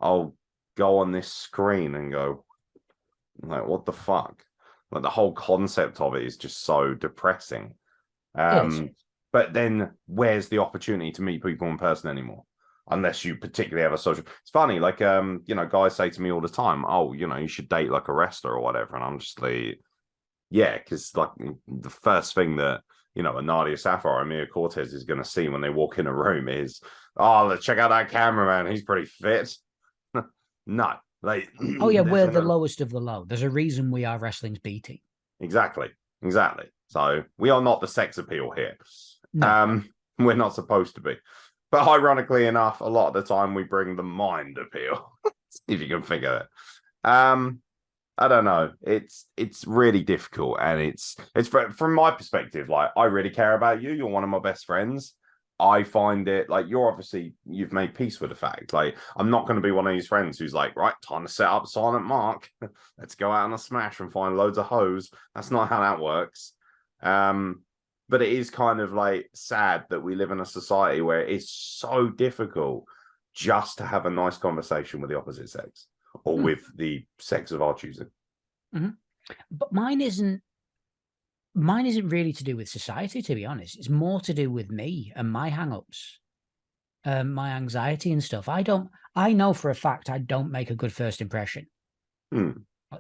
I'll go on this screen and go, like, what the fuck? Like the whole concept of it is just so depressing. It is. But then where's the opportunity to meet people in person anymore? Unless you particularly have a social. It's funny, like guys say to me all the time, oh, you should date like a wrestler or whatever. And I'm just like, yeah, because like the first thing that a Nadia Sapphire or Mia Cortez is gonna see when they walk in a room is, oh, let's check out that cameraman, he's pretty fit. No, like Oh yeah, there's we're the no lowest of the low. There's a reason we are wrestling's B team. exactly. So we are not the sex appeal here. No. We're not supposed to be. But ironically enough, a lot of the time we bring the mind appeal, if you can figure it. I don't know. It's really difficult, and it's from my perspective. Like I really care about you. You're one of my best friends. I find it like you've made peace with the fact. Like I'm not going to be one of these friends who's like, right, time to set up Silent Mark. Let's go out on a smash and find loads of hoes. That's not how that works. But it is kind of like sad that we live in a society where it's so difficult just to have a nice conversation with the opposite sex or with the sex of our choosing. Mm-hmm. But mine isn't really to do with society, to be honest. It's more to do with me and my hang-ups, my anxiety and stuff. I know for a fact I don't make a good first impression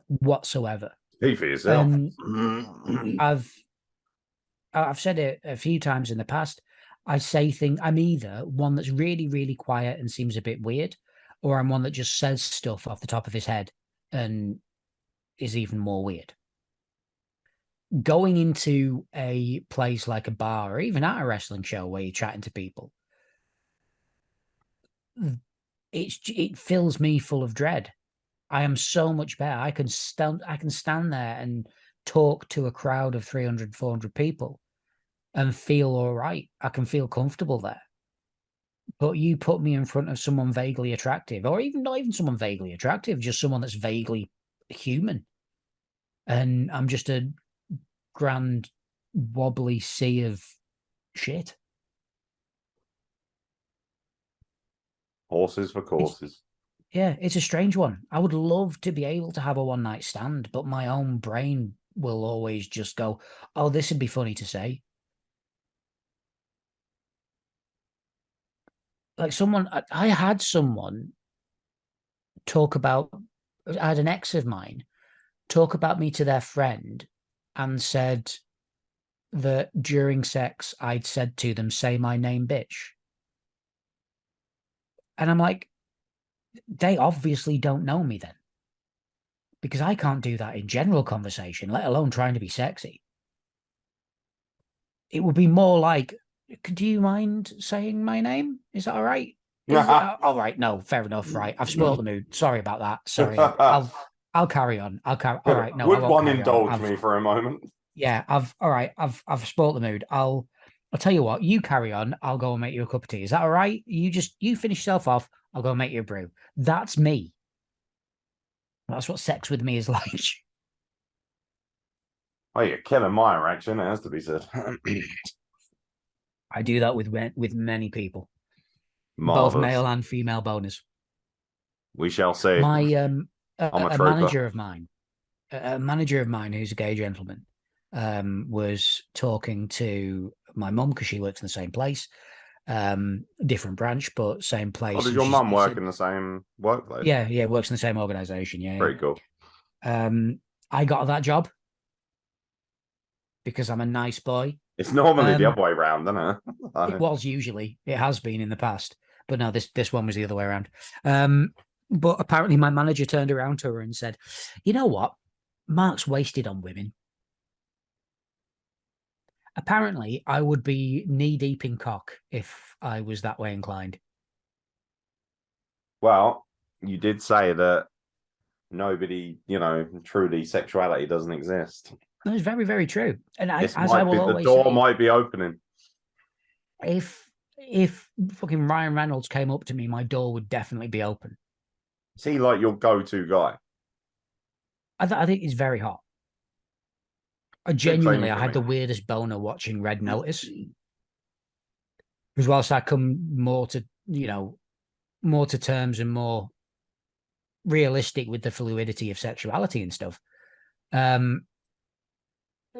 whatsoever. Speak for yourself. And I've said it a few times in the past. I say things, I'm either one that's really, really quiet and seems a bit weird, or I'm one that just says stuff off the top of his head and is even more weird. Going into a place like a bar or even at a wrestling show where you're chatting to people, it fills me full of dread. I am so much better. I can stand there and talk to a crowd of 300, 400 people and feel all right. I can feel comfortable there. But you put me in front of someone vaguely attractive, or even not even someone vaguely attractive, just someone that's vaguely human. And I'm just a grand wobbly sea of shit. Horses for It's courses. Yeah, it's a strange one. I would love to be able to have a one night stand, but my own brain will always just go, "Oh, this would be funny to say." Like I had someone talk about, I had an ex of mine talk about me to their friend and said that during sex, I'd said to them, "Say my name, bitch." And I'm like, they obviously don't know me then, because I can't do that in general conversation, let alone trying to be sexy. It would be more like, "Do you mind saying my name? Is that all right? Is all right? No, fair enough. Right, I've spoiled the mood. Sorry about that. Sorry. I'll carry on. I'll carry. All right, no, I Would won't one carry on. indulge me for a moment? Yeah, all right. I've spoiled the mood. I'll tell you what. You carry on. I'll go and make you a cup of tea. Is that all right? You finish yourself off. I'll go and make you a brew. That's me. That's what sex with me is like. Oh, you're killing my erection. It has to be said. I do that with many people, both Marvelous. male and female boners. We shall see. My I'm a a trooper. manager of mine, a manager of mine who's a gay gentleman, was talking to my mum because she works in the same place, different branch but same Oh, place, does and your she's mum he work said, in the same workplace? yeah, works in the same organization, yeah, Pretty cool. yeah. I got that job because I'm a nice boy. It's normally the Um, other way around, isn't it? it Like, was usually, it has been in the past, but no, this one was the other way around. But apparently my manager turned around to her and said, "You know what? Mark's wasted on women." Apparently, I would be knee deep in cock if I was that way inclined. well, you did say that nobody, truly sexuality doesn't exist. That was very, very true. And This as I might will be the always door say, might be opening. if fucking Ryan Reynolds came up to me, my door would definitely be open. Is he like your go-to guy? I think he's very hot. Big thing I for had me. the weirdest boner watching Red Notice. Because whilst I come more to terms and more realistic with the fluidity of sexuality and stuff, um,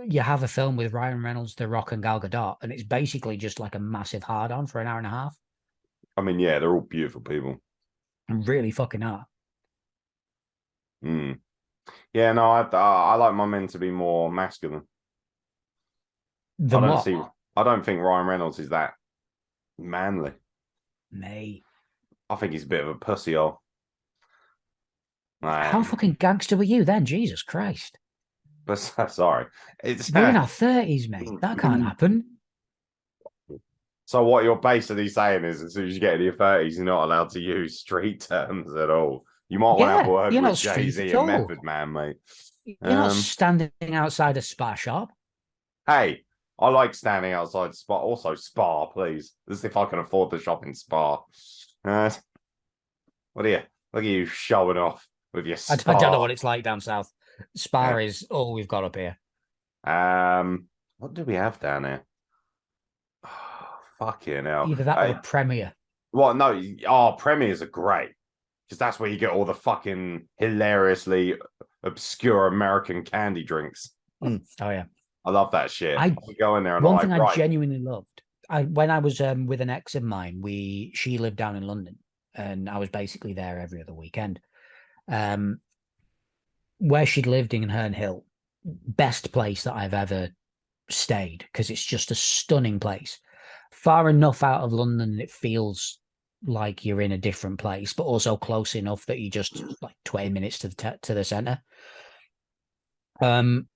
you have a film with Ryan Reynolds, The Rock, and Gal Gadot, and it's basically just like a massive hard on for an hour and a half. I mean, yeah, they're all beautiful people. And really fucking hard. Mm. Yeah, no, I like my men to be more masculine. I Then don't what? see. I don't think Ryan Reynolds is that manly. Mate. I think he's a bit of a pussy hole. How Um, fucking gangster were you then? Jesus Christ. but sorry, it's We're in our 30s, mate. That can't happen. so what you're basically saying is, as soon as you get into your 30s, you're not allowed to use street terms at all. You might want to have a Yeah, word you're with not street Jay-Z at and all. Method Man, mate. You're not Um, standing outside a spa shop. hey, I like standing outside Spa. Also, Spa, please. As if I can afford the shop in Spa. Uh, what are you? Look at you showing off with your I don't know Spa. what it's like down south. Spa Yeah. is all we've got up here. What do we have down here? Oh, fucking hell. Either that or Hey, a Premier. well, no, our premiers are great because that's where you get all the fucking hilariously obscure American candy drinks. Oh yeah. I love that shit. I I go in there and I'm One thing like, I right. genuinely loved. I When I was with an ex of mine, she lived down in London, and I was basically there every other weekend. Um, where she'd lived in Herne Hill, best place that I've ever stayed because it's just a stunning place. Far enough out of London, it feels like you're in a different place, but also close enough that you just like 20 minutes to the center. Um,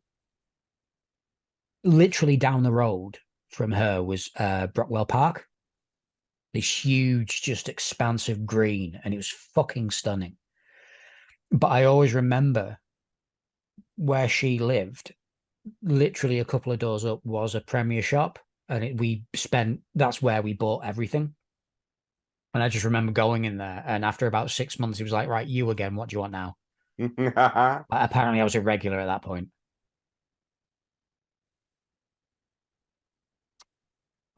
Literally down the road from her was Brockwell Park, this huge, just expansive green, and it was fucking stunning. But I always remember where she lived, literally a couple of doors up was a Premier shop, and that's where we bought everything. And I just remember going in there, and after about 6 months, he was like, "Right, you again. What do you want now?" Apparently, I was a regular at that point.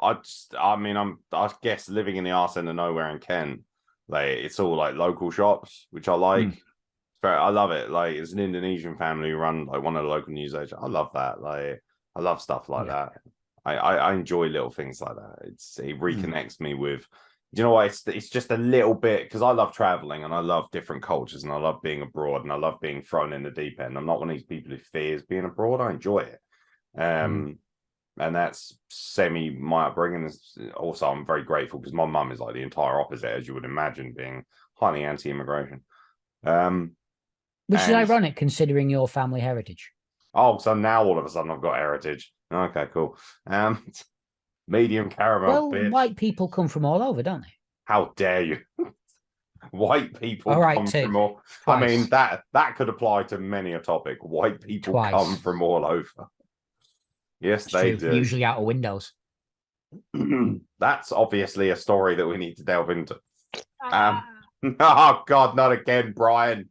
I mean, I guess living in the arse end of nowhere in Kent, Like it's all like local shops, which I like. I love it. Like it's an Indonesian family who run like one of the local news agents. I love that. Like I love stuff like Yeah. that. I enjoy little things like that. It Mm. reconnects me with. You know what? It's just a little bit because I love traveling and I love different cultures and I love being abroad and I love being thrown in the deep end. I'm not one of these people who fears being abroad. I enjoy it. And that's semi my upbringing. Also, I'm very grateful because my mum is like the entire opposite, as you would imagine, being highly anti-immigration. Which is And ironic considering your family heritage. oh, so now all of a sudden I've got heritage. Okay, cool. Medium caramel, Well, bitch. white people come from all over, don't they? How dare you? White people All right, come too. from all. I mean Twice. that could apply to many a topic. White people come Twice. from all over. Yes, It's they true. do. Usually out of windows. That's obviously a story that we need to delve into. Ah. Oh God, not again, Brian.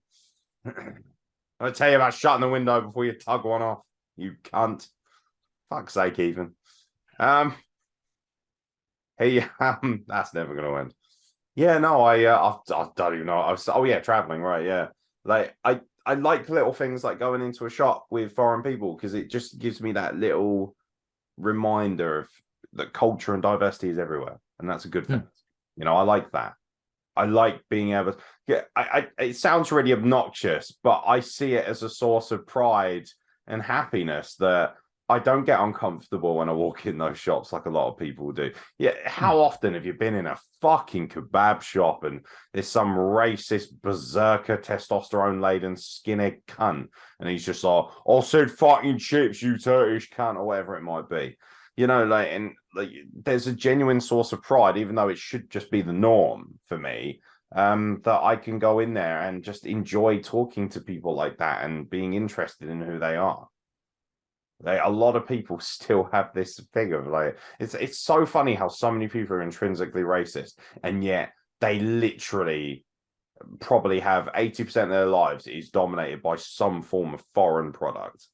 I'll tell you about shutting the window before you tug one off. You cunt. Fuck's sake, even. Hey, that's never going to end. Yeah, no, I don't even know. Oh yeah, traveling, right? Yeah, like I like little things like going into a shop with foreign people because it just gives me that little reminder of that culture and diversity is everywhere, and that's a good thing. You know, I like that. I like being able to get. It sounds really obnoxious, but I see it as a source of pride and happiness that I don't get uncomfortable when I walk in those shops like a lot of people do. Yeah, how often have you been in a fucking kebab shop and there's some racist berserker testosterone laden skinhead cunt and he's just like, "I said fucking chips, you Turkish cunt," or whatever it might be. You know, like, and like, there's a genuine source of pride, even though it should just be the norm for me. That I can go in there and just enjoy talking to people like that and being interested in who they are. Like, a lot of people still have this thing of like it's so funny how so many people are intrinsically racist, and yet they literally probably have 80% of their lives is dominated by some form of foreign product.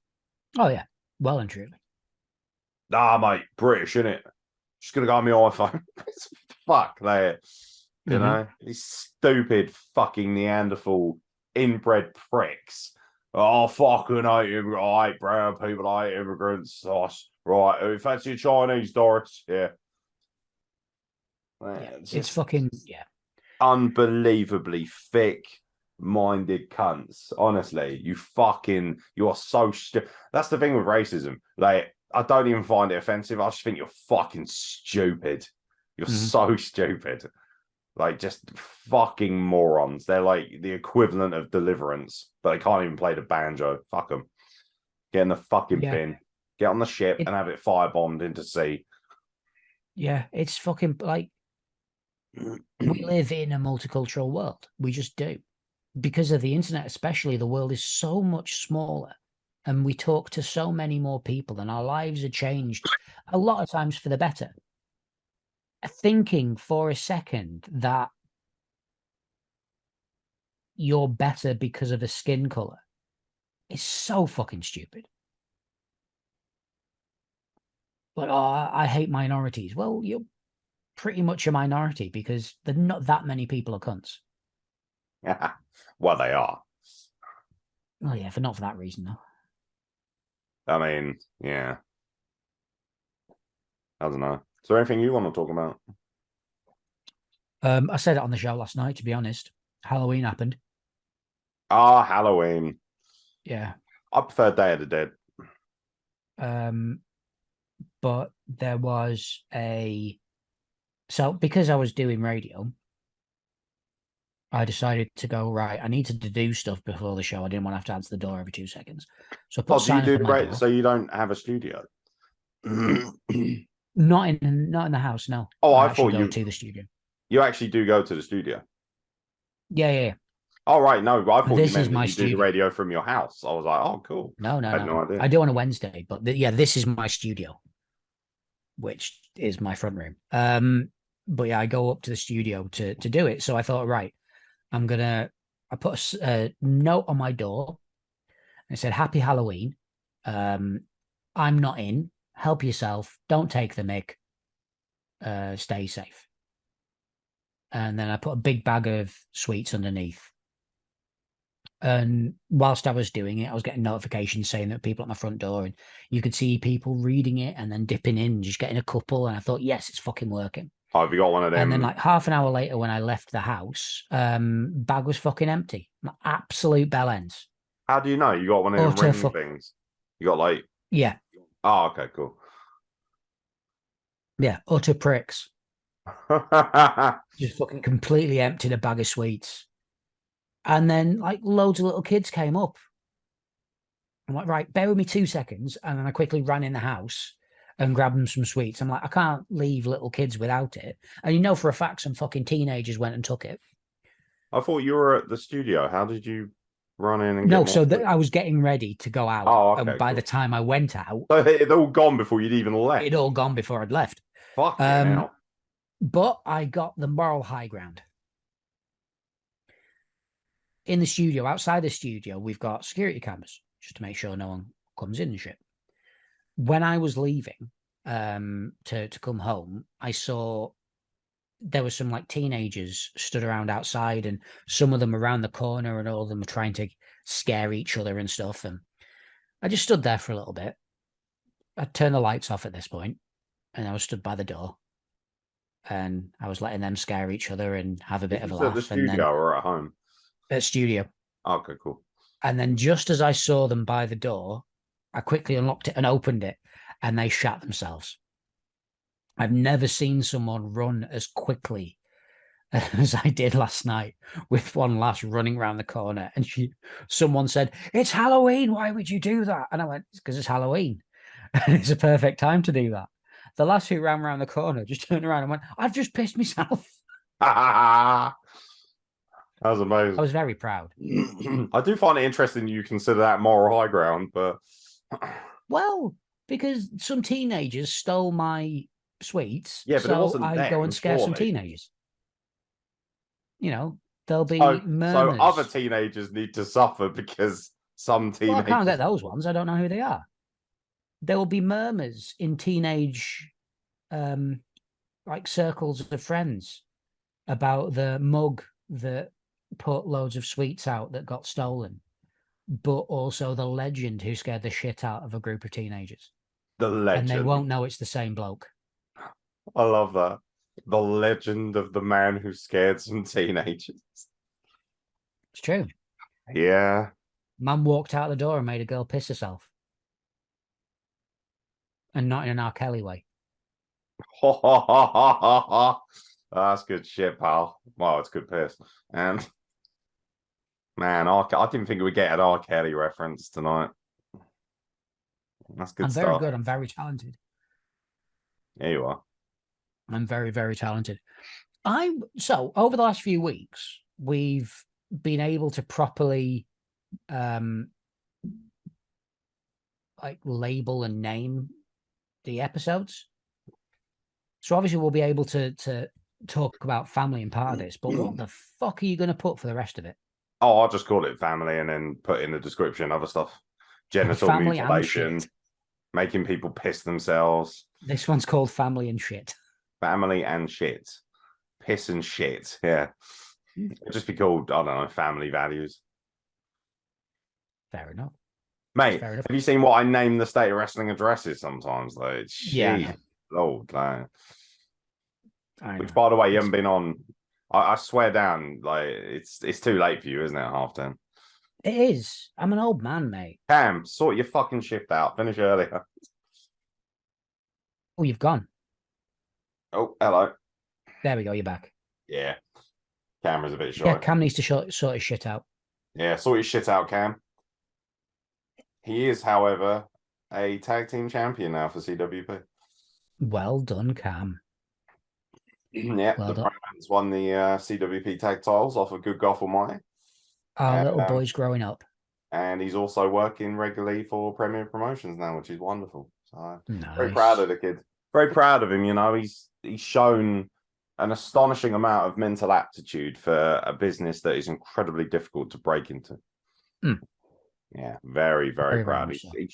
Oh yeah, well and truly. Nah, mate, British, innit? Just gonna go on my iPhone. Fuck that. You know, these stupid fucking Neanderthal inbred pricks. Oh, fucking hate immigrants. I hate brown people. I hate immigrants. Oh, right. If that's your Chinese, Doris. Yeah. Yeah, it's Just fucking yeah. unbelievably thick minded cunts. Honestly, you are so that's the thing with racism. Like, I don't even find it offensive. I just think you're fucking stupid. You're so stupid. Like, just fucking morons. They're like the equivalent of Deliverance, but they can't even play the banjo. Fuck them. Get in the fucking bin. Get on the ship and have it firebombed into sea. Yeah, it's fucking like we live in a multicultural world. We just do. Because of the internet, especially, the world is so much smaller and we talk to so many more people and our lives are changed a lot of times for the better. Thinking for a second that you're better because of a skin color is so fucking stupid. But oh, I hate minorities. Well, you're pretty much a minority because there are not that many people are cunts. Well, they are. Oh yeah, not for that reason though. I mean, yeah. I don't know. Is there anything you want to talk about? I said it on the show last night, to be honest. Halloween happened. Ah, Halloween. Yeah. I prefer Day of the Dead. But there was so because I was doing radio, I decided to go, right, I needed to do stuff before the show. I didn't want to have to answer the door every 2 seconds. So I put Oh, a do you sign up do on my right? door. So you don't have a studio? Not in the house, no. Oh, I I actually thought go to the studio. you actually do go to the studio. Yeah. Oh, right. No, I thought you This is meant that my you do the studio. radio from your house. I was like, oh, cool. No, I had no idea. I do on a Wednesday, but yeah, this is my studio, which is my front room. But yeah, I go up to the studio to do it. So I thought, right, I put a note on my door. It said, "Happy Halloween. I'm not in. Help yourself. Don't take the mick. Stay safe." and then I put a big bag of sweets underneath. And whilst I was doing it, I was getting notifications saying that people at my front door, and you could see people reading it and then dipping in, just getting a couple. And I thought, yes, it's fucking working. Oh, have you got one of And then, them? like half an hour later, when I left the house, bag was fucking empty. Absolute bell ends. How do you know? You got one of them Utter ring fuck. things? You got like, Yeah, oh, okay, cool. yeah, utter pricks. Just fucking completely emptied a bag of sweets. And then, like, loads of little kids came up. I'm like, right, bear with me 2 seconds. And then I quickly ran in the house and grabbed them some sweets. I'm like, I can't leave little kids without it. And you know for a fact some fucking teenagers went and took it. I thought you were at the studio. How did you run in and get No, more so sleep? I was getting ready to go out. Oh, And okay, by the cool. time I went out, So it all gone before you'd even it'd left. all gone before I'd left. Fucking Um, hell. but I got the moral high ground. In the studio, outside the studio, we've got security cameras just to make sure no one comes in and shit. When I was leaving to come home, I saw there were some like teenagers stood around outside, and some of them around the corner, and all of them were trying to scare each other and stuff. And I just stood there for a little bit. I turned the lights off at this point, and I was stood by the door, and I was letting them scare each other and have a bit This of a was at the laugh. And then studio or at home? at studio, Okay, cool. and then just as I saw them by the door, I quickly unlocked it and opened it, and they shat themselves. I've never seen someone run as quickly as I did last night, with one lass running around the corner. And someone said, "It's Halloween. Why would you do that?" And I went, "It's because it's Halloween. And it's a perfect time to do that." The lass who ran around the corner just turned around and went, "I've just pissed myself." That was I amazing. was very proud. I do find it interesting you consider that moral high ground, but Well, because some teenagers stole my sweets, yeah, but it so wasn't I go them, and scare some surely. teenagers. You know, there'll be So other murmurs. teenagers need to suffer because some Well, I can't get teenagers. those ones. I don't know who they are. There will be murmurs in teenage um like circles of friends about the mug that put loads of sweets out that got stolen, but also the legend who scared the shit out of a group of teenagers. The And they legend. won't know it's the same bloke. I love that. The legend of the man who scared some teenagers. It's true. Yeah. Man walked out the door and made a girl piss herself. And not in an R. Kelly way. That's good shit, pal. Well, it's good piss. And man, I didn't think we'd get an R. Kelly reference tonight. That's good I'm very stuff. good. I'm very talented. There you are. I'm very, very talented. So over the last few weeks, we've been able to properly um like label and name the episodes. So obviously we'll be able to talk about family and part of this, but what the fuck are you going to put for the rest of it? Oh, I'll just call it family and then put in the description other stuff. Genital Family and mutilation, shit. making people piss themselves. This one's called family and shit. Family and shit. Piss and shit. Yeah. It'd just be called, I don't know, family values. Fair enough. Mate, Fair enough. have you seen what I name the state of wrestling addresses sometimes? Though? Yeah, Lord, like, I which know. by the way, you It's haven't been on. I swear down, like it's too late for you, isn't it? 10:30. it is. I'm an old man, mate. Cam, sort your fucking shift out. Finish earlier. Oh, you've gone. Oh, hello. There we go. You're back. Yeah, camera's a bit Yeah, shy. Cam needs to sort his shit out. Yeah, sort your shit out, Cam. He is, however, a tag team champion now for CWP. Well done, Cam. Yeah, Well the done. Promans won the CWP tag titles off of Good Golf Almighty. Our little Um, boy's growing up. and he's also working regularly for Premier Promotions now, which is wonderful. So very proud of Nice. the kid. Very proud of him. You know, he's shown an astonishing amount of mental aptitude for a business that is incredibly difficult to break into. Mm. Yeah, very, very Very, very proud. much so. He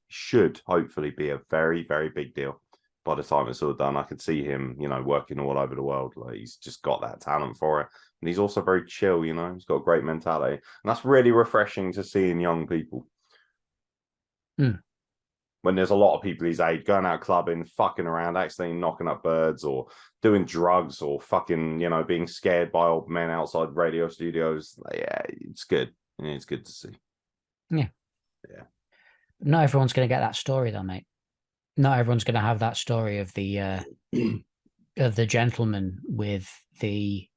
should hopefully be a very, very big deal. by the time it's all done. I could see him, working all over the world. Like he's just got that talent for it. And he's also very chill, he's got a great mentality. And that's really refreshing to see in young people. Mm. When there's a lot of people his age going out clubbing, fucking around, accidentally knocking up birds or doing drugs or fucking, being scared by old men outside radio studios. Like, yeah, it's good. Yeah, it's good to see. Yeah. Yeah. Not everyone's going to get that story though, mate. Not everyone's going to have that story of the gentleman with the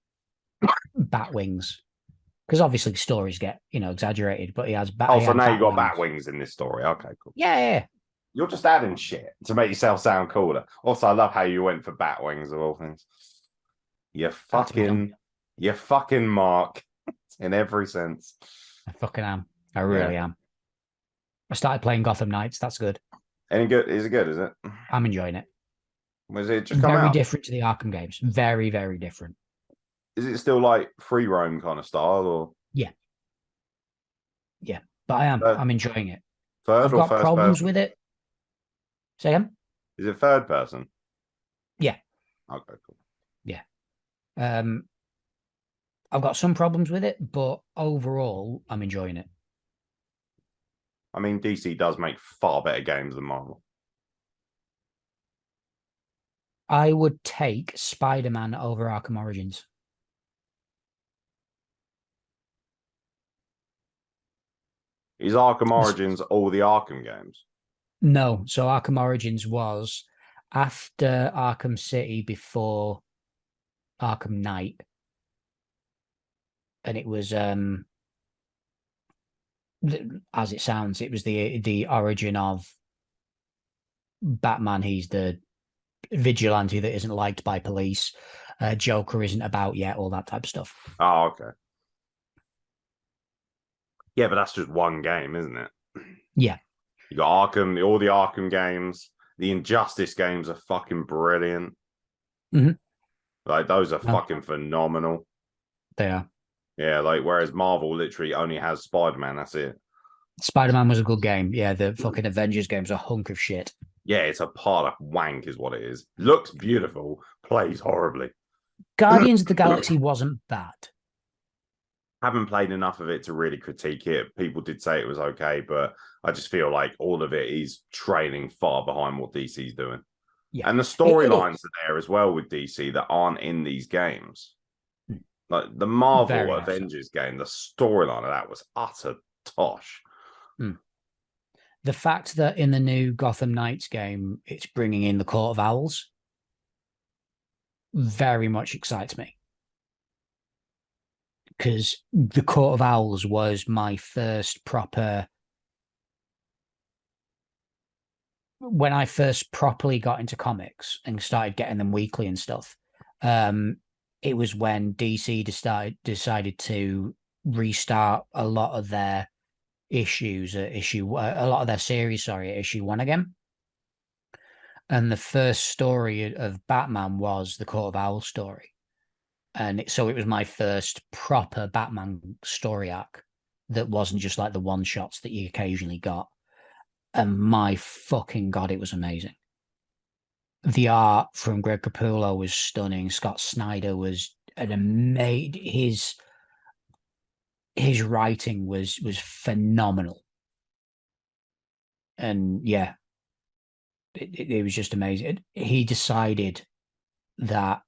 bat wings. Because obviously stories get, exaggerated, but he has bat. Oh, so now you got wings. bat wings in this story. Okay, cool. Yeah. You're just adding shit to make yourself sound cooler. Also, I love how you went for bat wings of all things. You fucking Mark in every sense. I fucking am. I really am. I started playing Gotham Knights. That's good. Any good? Is it good? Is it? I'm enjoying it. Was it just come very out? different to the Arkham games. Very, very different. Is it still like free roam kind of style or? Yeah. But I am. I'm enjoying it. I've got problems with it. Say again? Is it third person? Yeah. Okay, cool. Yeah. I've got some problems with it, but overall, I'm enjoying it. I mean, DC does make far better games than Marvel. I would take Spider-Man over Arkham Origins. Is Arkham Origins all the Arkham games? No. So Arkham Origins was after Arkham City, before Arkham Knight. And it was, as it sounds, it was the origin of Batman. He's the vigilante that isn't liked by police. Joker isn't about yet, all that type of stuff. Oh, okay. Yeah, but that's just one game, isn't it? Yeah. You got Arkham, all the Arkham games. The Injustice games are fucking brilliant. Mm-hmm. Like, those are fucking phenomenal. They are. Yeah, like, whereas Marvel literally only has Spider-Man, that's it. Spider-Man was a good game. Yeah, the fucking Avengers game's a hunk of shit. Yeah, it's a pile of wank is what it is. Looks beautiful, plays horribly. Guardians of the Galaxy wasn't bad. Haven't played enough of it to really critique it. People did say it was okay, but I just feel like all of it is trailing far behind what DC's doing. Yeah. And the storylines are there as well with DC that aren't in these games. Like the Marvel Avengers game, the storyline of that was utter tosh. The fact that in the new Gotham Knights game, it's bringing in the Court of Owls very much excites me. Because the Court of Owls was my first proper... When I first properly got into comics and started getting them weekly and stuff, it was when DC decided to restart a lot of their issues at a lot of their series, at issue 1 again. And the first story of Batman was the Court of Owls story. And so it was my first proper Batman story arc that wasn't just like the one shots that you occasionally got. And my fucking God, it was amazing. The art from Greg Capullo was stunning. Scott Snyder was an amazing. His writing was phenomenal. And yeah, it was just amazing. He decided that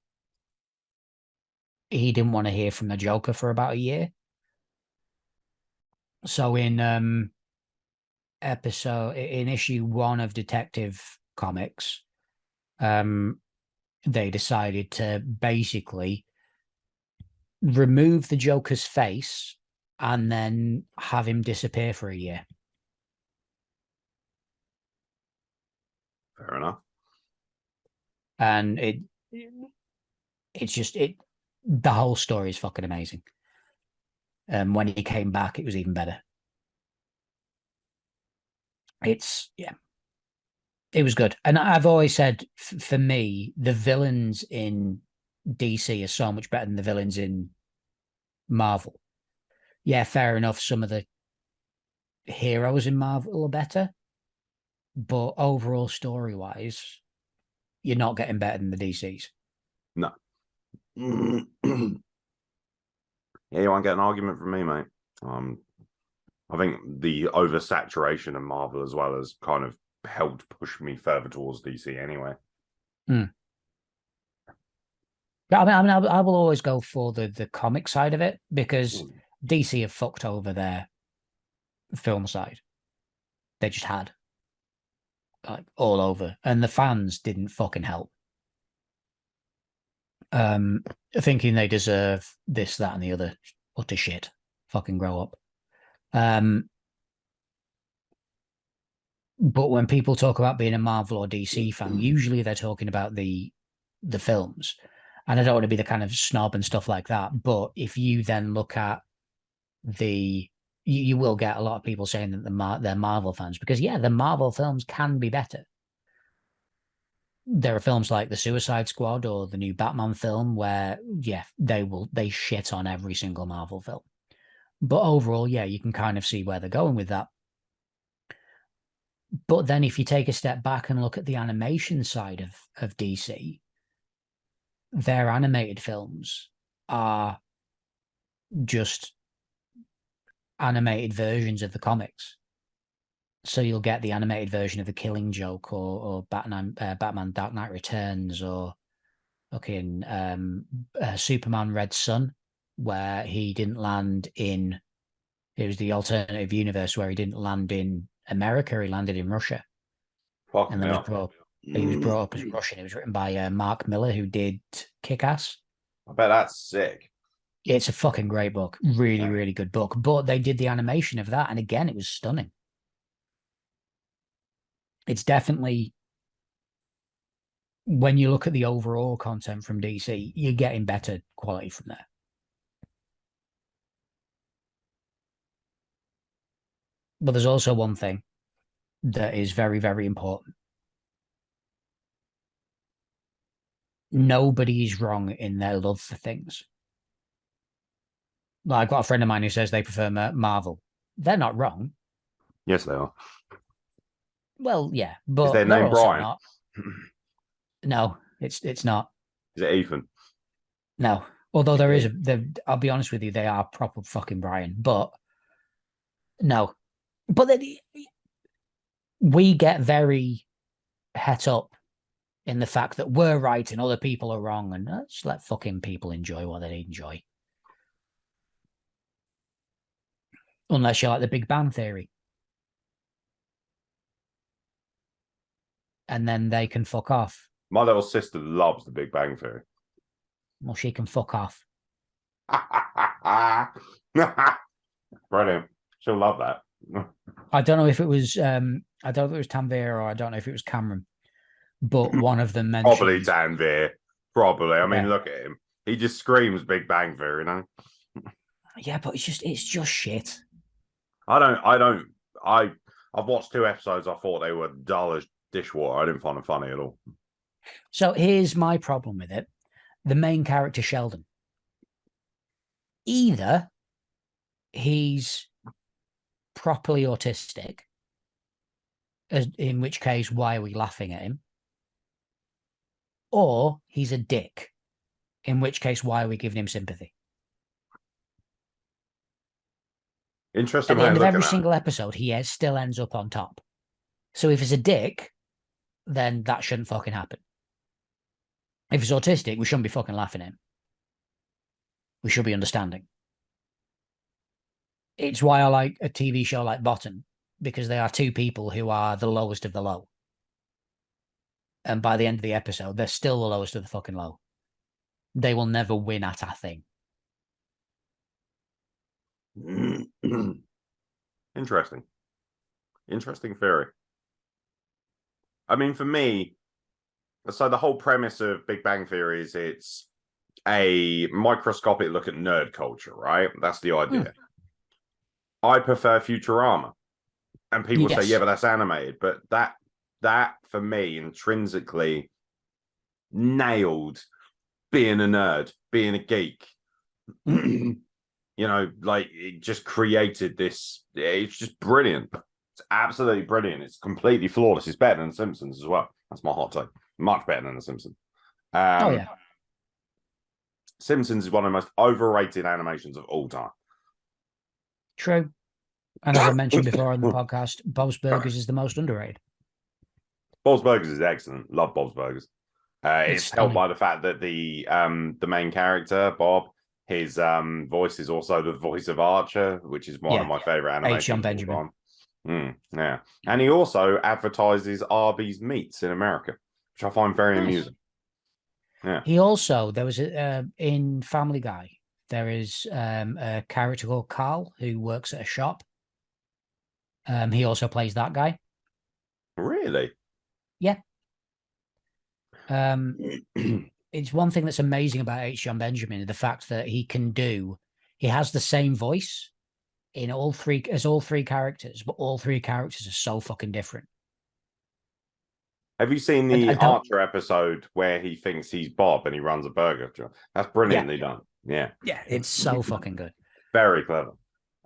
he didn't want to hear from the Joker for about a year. So in issue 1 of Detective Comics, they decided to basically remove the Joker's face and then have him disappear for a year. Fair enough. And it's just the whole story is fucking amazing. When he came back, it was even better. It was good. And I've always said, for me, the villains in DC are so much better than the villains in Marvel. Yeah, fair enough. Some of the heroes in Marvel are better, but overall story-wise, you're not getting better than the DCs. No. Yeah, you won't get an argument from me, mate. I think the oversaturation of Marvel as well has kind of helped push me further towards DC anyway. Mm. I will always go for the comic side of it because DC have fucked over their film side. They just had like all over, and the fans didn't fucking help. Thinking they deserve this, that, and the other. Utter shit. Fucking grow up. But when people talk about being a Marvel or DC fan, usually they're talking about the films. And I don't want to be the kind of snob and stuff like that. But if you then look at you will get a lot of people saying that they're Marvel fans because yeah, the Marvel films can be better. There are films like the Suicide Squad or the new Batman film where yeah, they shit on every single Marvel film. But overall, yeah, you can kind of see where they're going with that. But then if you take a step back and look at the animation side of DC, their animated films are just animated versions of the comics. So you'll get the animated version of The Killing Joke or Batman Dark Knight Returns or fucking Superman Red Sun, where he didn't land in, it was the alternative universe where he didn't land in America, he landed in Russia. Fuck And me then up. he was brought up as Russian. It was written by Mark Miller, who did Kick-Ass. I bet that's sick. It's a fucking great book. Really, really good book. But they did the animation of that. And again, it was stunning. It's definitely, when you look at the overall content from DC, you're getting better quality from there. But there's also one thing that is very, very important. Nobody's wrong in their love for things. Like, I've got a friend of mine who says they prefer Marvel. They're not wrong. Yes, they are. Well, yeah, Is but their they're name also Brian? not. No, it's not. Is it Ethan? No. Although I'll be honest with you, they are proper fucking Brian. But no. But we get very het up in the fact that we're right and other people are wrong, and let's let fucking people enjoy what they enjoy. Unless you like the Big Bang Theory. And then they can fuck off. My little sister loves the Big Bang Theory. Well, she can fuck off. Brilliant. She'll love that. I don't know if it was I don't know if it was Tanvir or I don't know if it was Cameron, but one of them mentioned Probably Tanvir. Probably. I mean, yeah. look at him. He just screams Big Bang Theory, you know? Yeah, but it's just shit. I've watched 2 episodes. I thought they were dull as dishwater. I didn't find them funny at all. So here's my problem with it. The main character, Sheldon. Either he's properly autistic, in which case, why are we laughing at him? Or he's a dick, in which case, why are we giving him sympathy? Interesting At the way end of of looking every at single it. episode, he still ends up on top. So if he's a dick, then that shouldn't fucking happen. If he's autistic, we shouldn't be fucking laughing at him. We should be understanding. It's why I like a TV show like Bottom, because they are 2 people who are the lowest of the low. And by the end of the episode, they're still the lowest of the fucking low. They will never win at a thing. Interesting. Interesting theory. I mean, for me, so the whole premise of Big Bang Theory is it's a microscopic look at nerd culture, right? That's the idea. I prefer Futurama. And people say, yeah, but that's animated. But that for me intrinsically nailed being a nerd, being a geek. You know, like it just created this. It's just brilliant. It's absolutely brilliant. It's completely flawless. It's better than Simpsons as well. That's my hot take. Much better than The Simpsons. Oh yeah, Simpsons is one of the most overrated animations of all time. true. And as I mentioned before on the podcast, Bob's Burgers is the most underrated. Bob's Burgers is excellent. Love Bob's Burgers. It's It's helped stunning. by the fact that the main character Bob, his voice is also the voice of Archer, which is one of Yeah, my favorite H. John animations of all Benjamin. time. Yeah, and he also advertises Arby's meats in America, which I find very Nice. amusing. Yeah, He also there was in Family Guy. There is a character called Carl who works at a shop. He also plays that guy. really. Yeah. It's one thing that's amazing about H. John Benjamin, the fact that he has the same voice in all three characters, but all three characters are so fucking different. Have you seen I the don't, Archer episode where he thinks he's Bob and he runs a burger joint? That's yeah, brilliantly done. Yeah, yeah, it's so fucking good. very clever.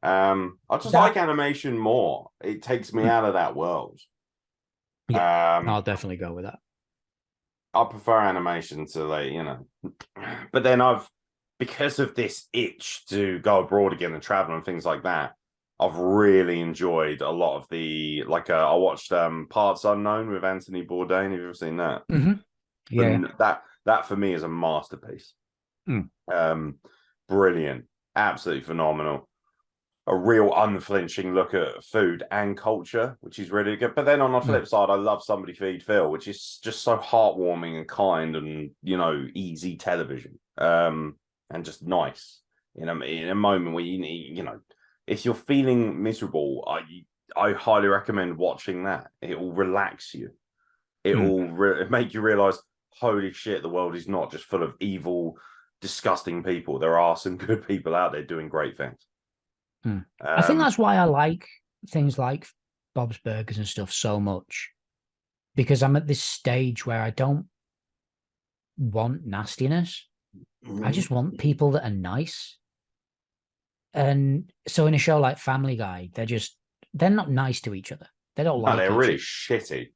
I just That, like animation more. It takes me out of that world. yeah, I'll Um, definitely go with that. I prefer animation to but then because of this itch to go abroad again and travel and things like that, I've really enjoyed a lot of I watched Parts Unknown with Anthony Bourdain. Have you ever seen that? Mm-hmm. Yeah. And that for me is a masterpiece. Mm. Brilliant, absolutely phenomenal. A real unflinching look at food and culture, which is really good. But then on the flip side, I love Somebody Feed Phil, which is just so heartwarming and kind and, easy television. And just nice in a moment where if you're feeling miserable, I highly recommend watching that. It will relax you. It will make you realize, holy shit, the world is not just full of evil, disgusting people. There are some good people out there doing great things. I think that's why I like things like Bob's Burgers and stuff so much, because I'm at this stage where I don't want nastiness. I just want people that are nice. And so in a show like Family Guy, they're not nice to each other. They don't No, like they're each really other. shitty.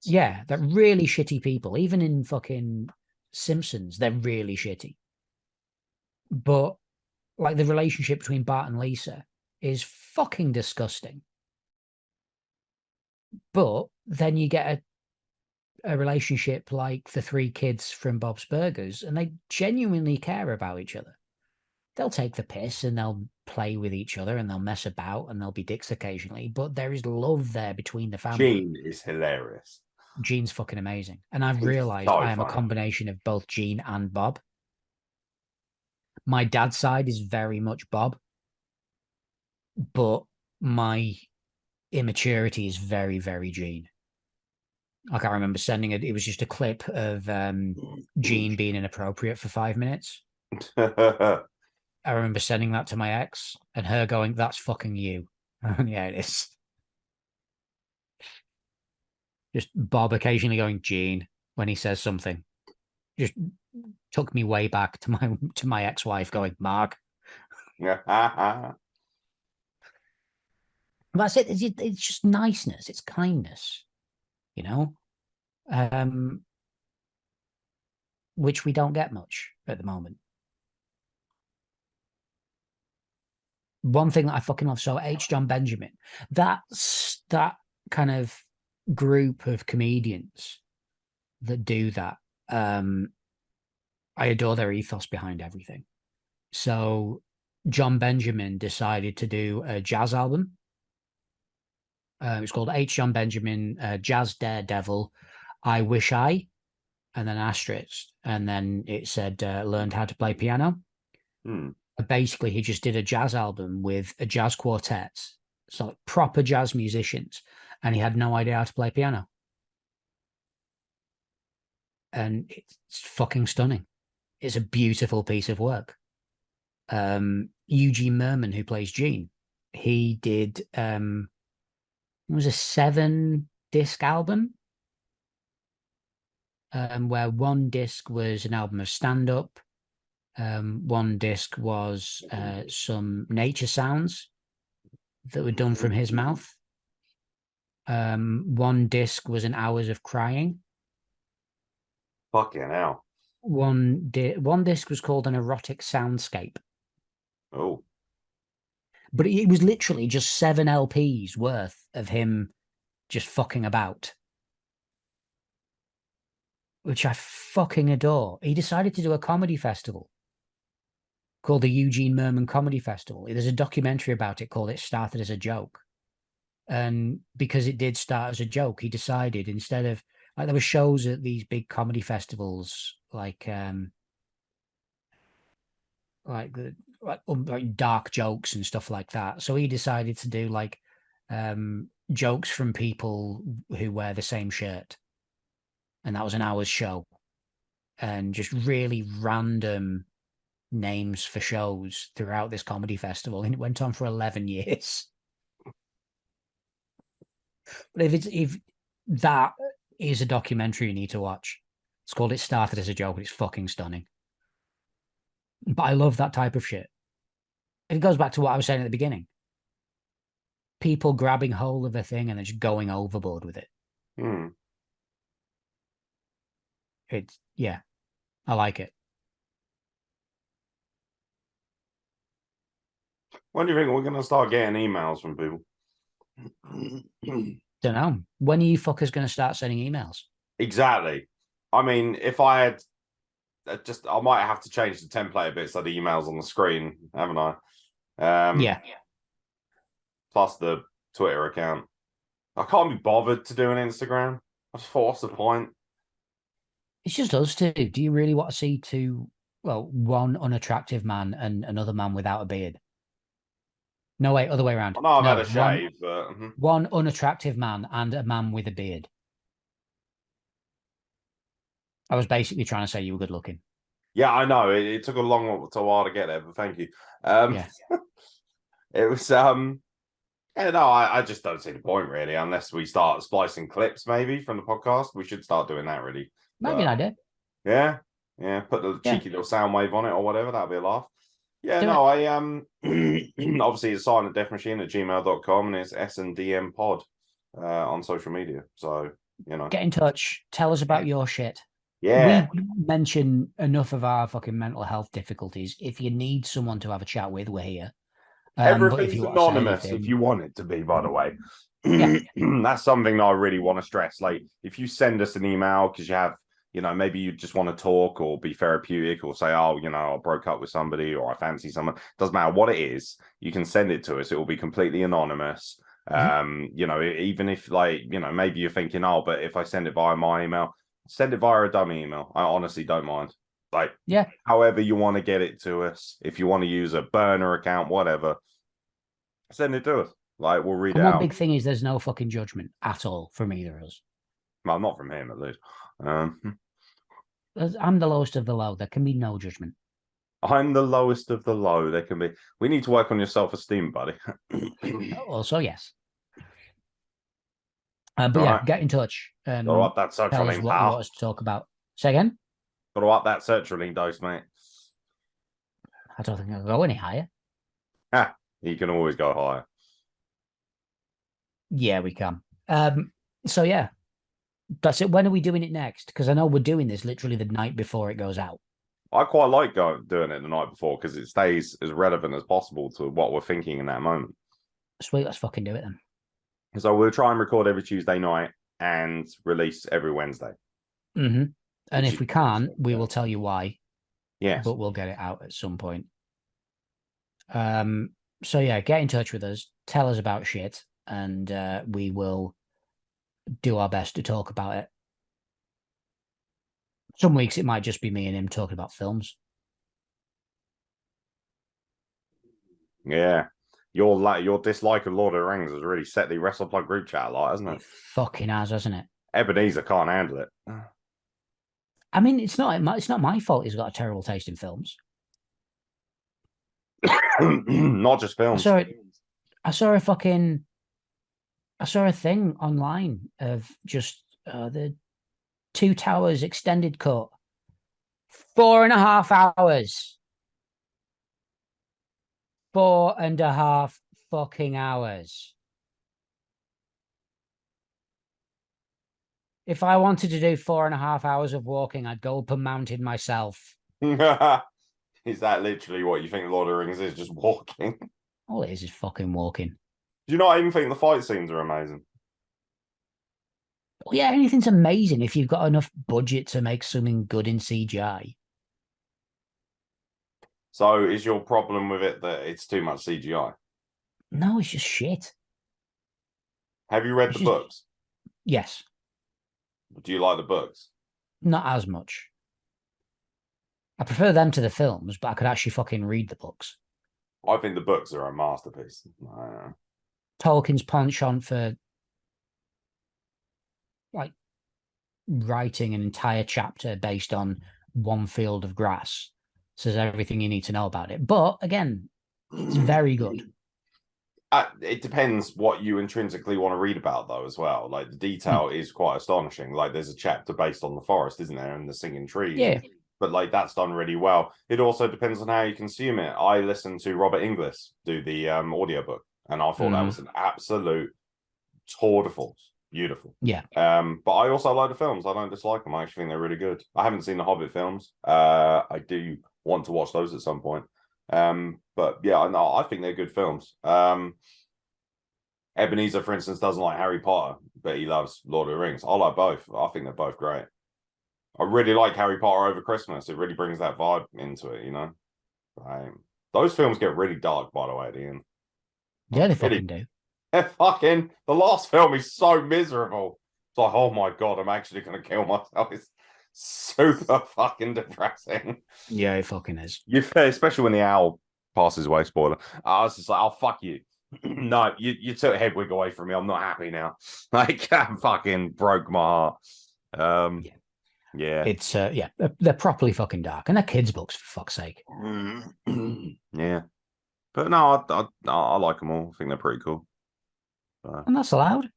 Yeah, they're really shitty people. Even in fucking Simpsons, they're really shitty. But like the relationship between Bart and Lisa is fucking disgusting. But then you get a relationship like the three kids from Bob's Burgers, and they genuinely care about each other. They'll take the piss and they'll play with each other and they'll mess about and they'll be dicks occasionally, but there is love there between the family. Gene is hilarious. Gene's fucking amazing. And I've He's realized so I am a funny. combination of both Gene and Bob. My dad's side is very much Bob, but my immaturity is very, very Gene. Like I remember sending it was just a clip of Gene being inappropriate for 5 minutes. I remember sending that to my ex and her going, "That's fucking you." Yeah, it is. Just Bob occasionally going, "Gene," when he says something. Just took me way back to my ex-wife going, "Mark." That's it. It's just niceness. It's kindness, you know, um, which we don't get much at the moment. One thing that I fucking love, so H. John Benjamin, that kind of group of comedians that do that. I adore their ethos behind everything. So John Benjamin decided to do a jazz album. It's called H. John Benjamin Jazz Daredevil. I Wish I, and then asterisk, and then it said learned how to play piano. Basically, he just did a jazz album with a jazz quartet, so like proper jazz musicians, and he had no idea how to play piano. And it's fucking stunning. It's a beautiful piece of work. Eugene Merman, who plays Gene, he did it was a 7-disc album, where one disc was an album of stand-up, one disc was some nature sounds that were done from his mouth. One disc was an hours of crying. Fucking hell. One disc was called An Erotic Soundscape, Oh, but it was literally just 7 LPs worth of him just fucking about, which I fucking adore. He decided to do a comedy festival called the Eugene Merman Comedy Festival. There's a documentary about it called It Started as a Joke. And because it did start as a joke, he decided instead of like there were shows at these big comedy festivals like dark jokes and stuff like that. So he decided to do like jokes from people who wear the same shirt. And that was an hour's show. And just really random names for shows throughout this comedy festival. And it went on for 11 years. But if that is a documentary you need to watch. It's called It Started as a Joke, and it's fucking stunning. But I love that type of shit. It goes back to what I was saying at the beginning. People grabbing hold of a thing and then just going overboard with it. hmm. It's yeah, I like it. When do you think we're gonna start getting emails from people? Don't know. When are you fuckers going to start sending emails? Exactly. I mean, if I had I might have to change the template a bit so the emails on the screen, haven't I? Yeah. Plus the Twitter account. I can't be bothered to do an Instagram. I just thought, what's the point? It's just us two. Do you really want to see one unattractive man and another man without a beard? No, wait, other way around. I know I've No, had a shave, but one unattractive man and a man with a beard. I was basically trying to say you were good looking. yeah, I know it took a while to get there, but thank you. Yeah. It was yeah, no, I just don't see the point really, unless we start splicing clips maybe from the podcast. We should start doing that really. Might be an But idea. yeah, yeah, put the Yeah. cheeky little sound wave on it or whatever, that'd be a laugh. Yeah, Do no, it. I obviously it's silentdeathmachine at gmail.com and it's S&DM pod on social media. So, you know. Get in touch. Tell us about your shit. Yeah. We mention enough of our fucking mental health difficulties. If you need someone to have a chat with, we're here. But if Everything's you want to say anonymous if anything, you want it to be, by the way. yeah, That's something that I really want to stress. Like, if you send us an email because you have, maybe you just want to talk or be therapeutic or say, oh, I broke up with somebody or I fancy someone. Doesn't matter what it is. You can send it to us. It will be completely anonymous. Even if maybe you're thinking, oh, but if I send it via my email, send it via a dummy email. I honestly don't mind. Like, yeah. however you want to get it to us. If you want to use a burner account, whatever, send it to us. Like, we'll read And it one out. big thing is there's no fucking judgment at all from either of us. Well, not from him, at least. I'm the lowest of the low. There can be no judgment. I'm the lowest of the low. There can be. We need to work on your self-esteem, buddy. Also, yes. But All yeah, right. get in touch Got to and up that tell us sertraline, what you want pal. us to talk about. Say again? Got to up that sertraline dose, mate. I don't think I'll go any higher. You can always go higher. Yeah, we can. So yeah, that's it. When are we doing it next? Because I know we're doing this literally the night before it goes out. I quite like doing it the night before because it stays as relevant as possible to what we're thinking in that moment. Sweet, let's fucking do it then. So we'll try and record every Tuesday night and release every Wednesday. Mm-hmm. And if we can't, we will tell you why. Yes. But we'll get it out at some point. So yeah, get in touch with us. Tell us about shit, and we will do our best to talk about it. Some weeks it might just be me and him talking about films. Yeah. Your dislike of Lord of the Rings has really set the WrestlePlug group chat a lot, hasn't it? It fucking has, hasn't it? Ebenezer can't handle it. I mean, it's not my fault he's got a terrible taste in films. Not just films. I saw a thing online of just the Two Towers extended cut. 4.5 hours. 4.5 fucking hours. If I wanted to do 4.5 hours of walking, I'd go up a mountain myself. Is that literally what you think Lord of the Rings is? Just walking? All it is fucking walking. Do you not even think the fight scenes are amazing? Well, yeah, anything's amazing if you've got enough budget to make something good in CGI. So is your problem with it that it's too much CGI? No, it's just shit. Have you read It's the just books? yes, Do you like the books? not as much. I prefer them to the films, but I could actually fucking read the books. I think the books are a masterpiece. Tolkien's penchant for like writing an entire chapter based on one field of grass says everything you need to know about it. But again, it's very good. It depends what you intrinsically want to read about, though, as well. Like the detail is quite astonishing. Like there's a chapter based on the forest, isn't there, and the singing trees. Yeah. But like that's done really well. It also depends on how you consume it. I listened to Robert Inglis do the audiobook, and I thought that was an absolute tour de force. Beautiful. Yeah. But I also like the films. I don't dislike them. I actually think they're really good. I haven't seen the Hobbit films. I do want to watch those at some point. But yeah, no, I think they're good films. Ebenezer, for instance, doesn't like Harry Potter, but he loves Lord of the Rings. I like both. I think they're both great. I really like Harry Potter over Christmas. It really brings that vibe into it, you know. Those films get really dark, by the way, at the end. Yeah, they fucking do. Fucking the last film is so miserable. It's like, oh my god, I'm actually gonna kill myself. It's super fucking depressing. Yeah, it fucking is. Especially when the owl passes away. Spoiler. I was just like, oh fuck you. No, you took Hedwig away from me. I'm not happy now. Like, fucking broke my heart. Yeah. It's yeah, they're properly fucking dark, and they're kids' books for fuck's sake. Yeah, but no, I like them all. I think they're pretty cool. And that's allowed.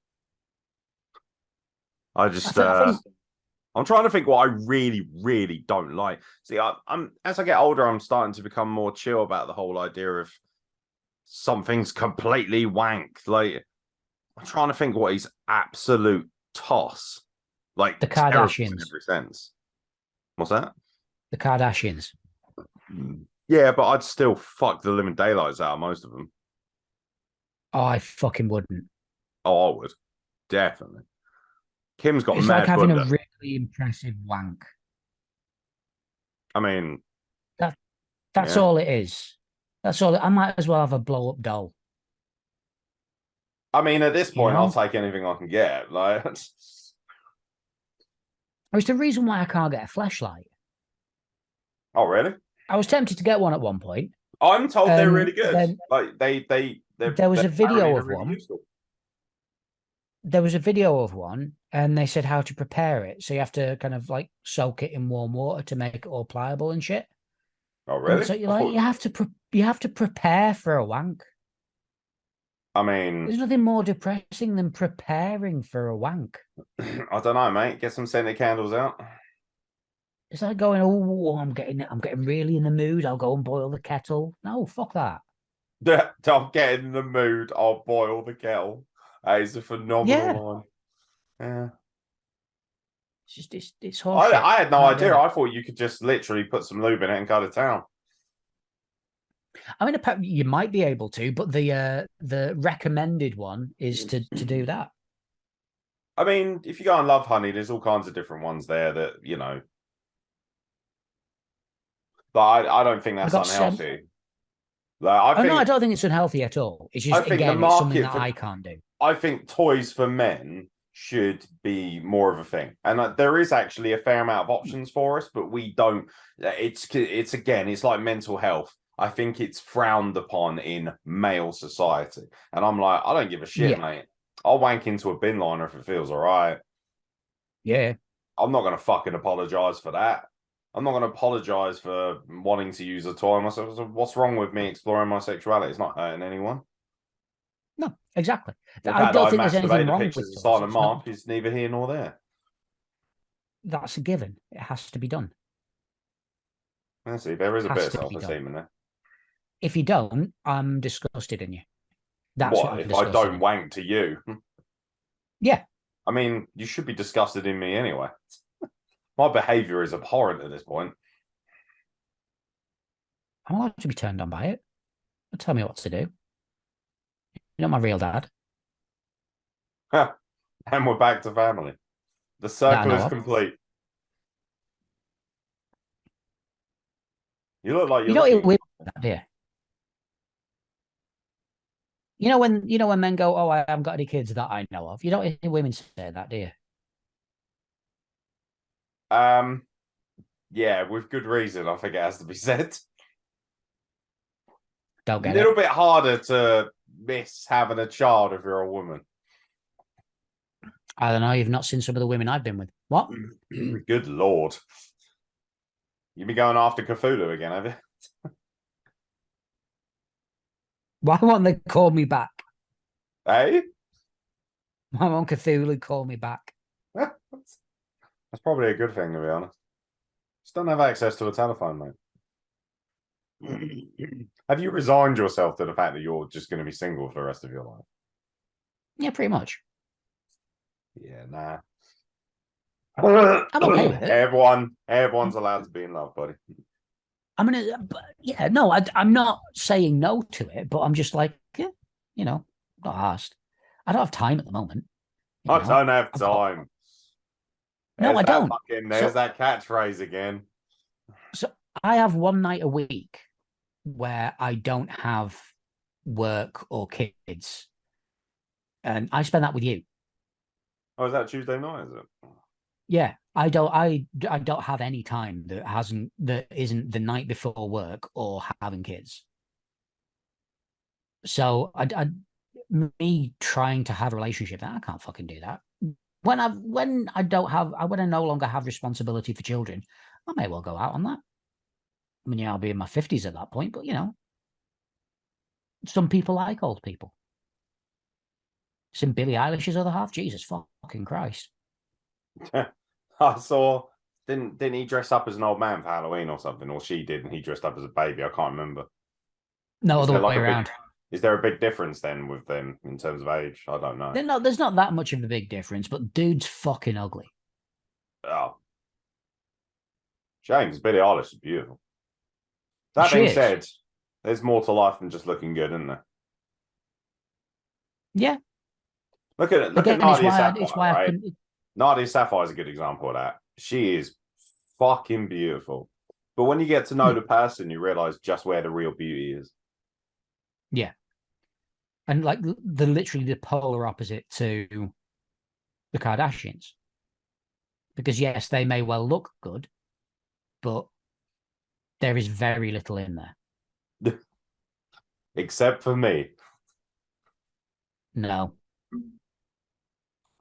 I just I think I'm trying to think what I really, really don't like. See, I'm as I get older, I'm starting to become more chill about the whole idea of something's completely wank. Like, I'm trying to think what is absolute toss. Like the terrible in Kardashians. every sense. What's that? The Kardashians. Yeah, but I'd still fuck the living daylights out of most of them. Oh, I fucking wouldn't. Oh, I would. Definitely. Kim's got It's mad like having bunda. a really impressive wank. I mean, That's all it is. That's all. I might as well have a blow up doll. I mean, at this You point, I'll know? take anything I can get. Like, It's the reason why I can't get a flashlight. oh, really? I was tempted to get one at one point. I'm told they're really good. Then Like, there was a video of really one. useful. There was a video of one, and they said how to prepare it. So you have to kind of like soak it in warm water to make it all pliable and shit. Oh, And really? so you're like, you have to prepare for a wank. I mean, There's nothing more depressing than preparing for a wank. I don't know, mate. Get some scented candles out. It's like going, oh, I'm getting really in the mood. I'll go and boil the kettle. No, fuck that. Don't get in the mood. I'll boil the kettle. That is a phenomenal line. Yeah. It's just it's horseshit. I had no Can't idea. get it. I thought you could just literally put some lube in it and go to town. I mean, you might be able to, but the recommended one is to do that. I mean, if you go on Love Honey, there's all kinds of different ones there that, you know. But I don't think that's unhealthy. Like, no, I don't think it's unhealthy at all. It's just, again, it's something that I can't do. I think toys for men should be more of a thing, and there is actually a fair amount of options for us, but we don't. It's again, it's like mental health. I think it's frowned upon in male society, and I'm like, I don't give a shit, mate. I'll wank into a bin liner if it feels all right. Yeah, I'm not gonna fucking apologize for that. I'm not going to apologize for wanting to use a toy myself. So what's wrong with me exploring my sexuality? It's not hurting anyone. No, exactly. I don't think there's anything wrong with it. Silent Mark is neither here nor there. That's a given. It has to be done. I see. There is a bit of self-esteem in there. If you don't, I'm disgusted in you. That's what if I don't wank to you? Yeah. I mean, you should be disgusted in me anyway. My behavior is abhorrent at this point. I'm allowed to be turned on by it. Don't tell me what to do. You're not my real dad And we're back to family. The that I circle know is of. complete. You look like You you're don't hear looking. women say that, do you? You know when men go, "Oh, I haven't got any kids that I know of." You don't hear women say that, do you? Um, yeah, with good reason, I think it has to be said. Don't A get little it. bit harder to miss having a child if you're a woman. I don't know. You've not seen some of the women I've been with. What? Good Lord. You be going after Cthulhu again, have you? Why won't they call me back? Hey? Why won't Cthulhu call me back? That's probably a good thing, to be honest. Just don't have access to a telephone, mate. Have you resigned yourself to the fact that you're just going to be single for the rest of your life? Yeah, pretty much. Yeah, nah. I'm okay with it. Everyone's allowed to be in love, buddy. I mean, yeah, no, I'm not saying no to it, but I'm just like, yeah, not asked. I don't have time at the moment. I don't have I've got time. no, I don't. There's that catchphrase again. So I have one night a week where I don't have work or kids, and I spend that with you. Oh, is that Tuesday night, is it? Yeah, I don't have any time that isn't the night before work or having kids. So me trying to have a relationship, I can't fucking do that. When I no longer have responsibility for children, I may well go out on that. I mean, I'll be in my 50s at that point, but some people like old people. Some Billie Eilish's other half, Jesus fucking Christ. I saw. Didn't he dress up as an old man for Halloween or something? Or she did, and he dressed up as a baby. I can't remember. No Is there other like way a big? around. Is there a big difference then with them in terms of age? I don't know. There's not that much of a big difference, but dude's fucking ugly. Oh, shame because Billie Eilish is beautiful. That She being is. said, there's more to life than just looking good, isn't there? Yeah. Look at Again, Nadia it's Sapphire, why I right? couldn't. Nadia Sapphire is a good example of that. She is fucking beautiful. But when you get to know Hmm, the person, you realize just where the real beauty is. yeah. And like the literally the polar opposite to the Kardashians. Because yes, they may well look good, but there is very little in there. Except for me. No,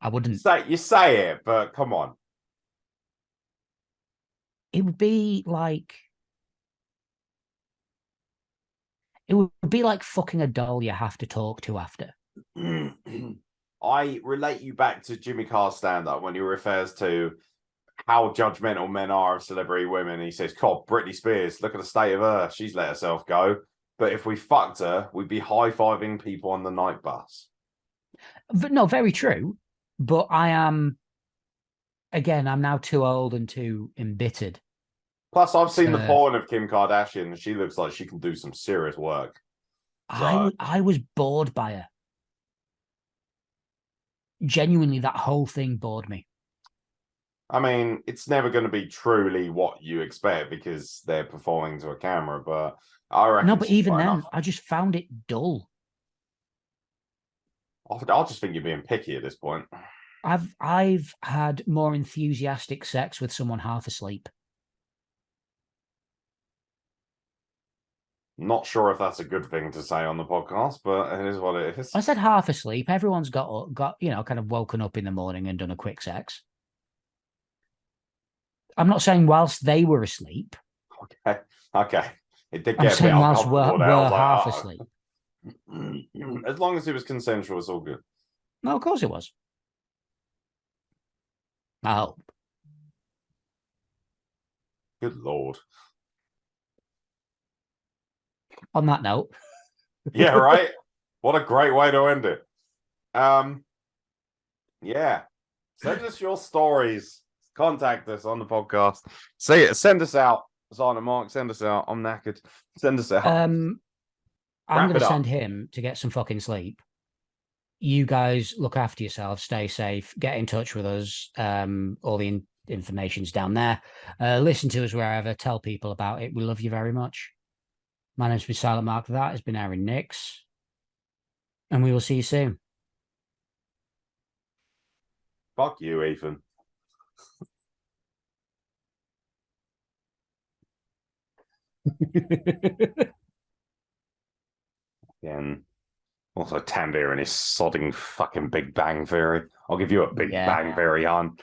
I wouldn't. You say it, but come on. It would be like it would be like fucking a doll you have to talk to after. I relate you back to Jimmy Carr's stand-up when he refers to how judgmental men are of celebrity women. He says, God, Britney Spears, look at the state of her. She's let herself go. But if we fucked her, we'd be high-fiving people on the night bus. But no, very true. But I am again. I'm now too old and too embittered Plus, I've seen the to. porn of Kim Kardashian, and she looks like she can do some serious work. So, I was bored by her. Genuinely, that whole thing bored me. I mean, it's never going to be truly what you expect because they're performing to a camera, but I No, reckon but she's even got enough. then, I just found it dull. I'll just think you're being picky at this point. I've had more enthusiastic sex with someone half asleep. Not sure if that's a good thing to say on the podcast, but it is what it I is. said half asleep. Everyone's got kind of woken up in the morning and done a quick sex. I'm not saying whilst they were asleep. Okay. Okay. It did I'm get a bit saying whilst we're, uncomfortable there. I we're was like, half asleep. as long as it was consensual, it's all good. No, of course it was. I hope. Good Lord. On that note, Yeah, right. What a great way to end it. Yeah. Send us your stories. Contact us on the podcast. Say it. Send us out. Simon Mark, send us out. I'm knackered. Send us out. I'm Wrap going it to up. send him to get some fucking sleep. You guys look after yourselves, stay safe, get in touch with us. All the information's down there. Listen to us wherever, tell people about it. We love you very much. My name's been Silent Mark. That has been Aaron Nix. And we will see you soon. Fuck you, Ethan. Again. Also, Tanvir and his sodding fucking Big Bang Theory. I'll give you a Big Bang Theory, hon.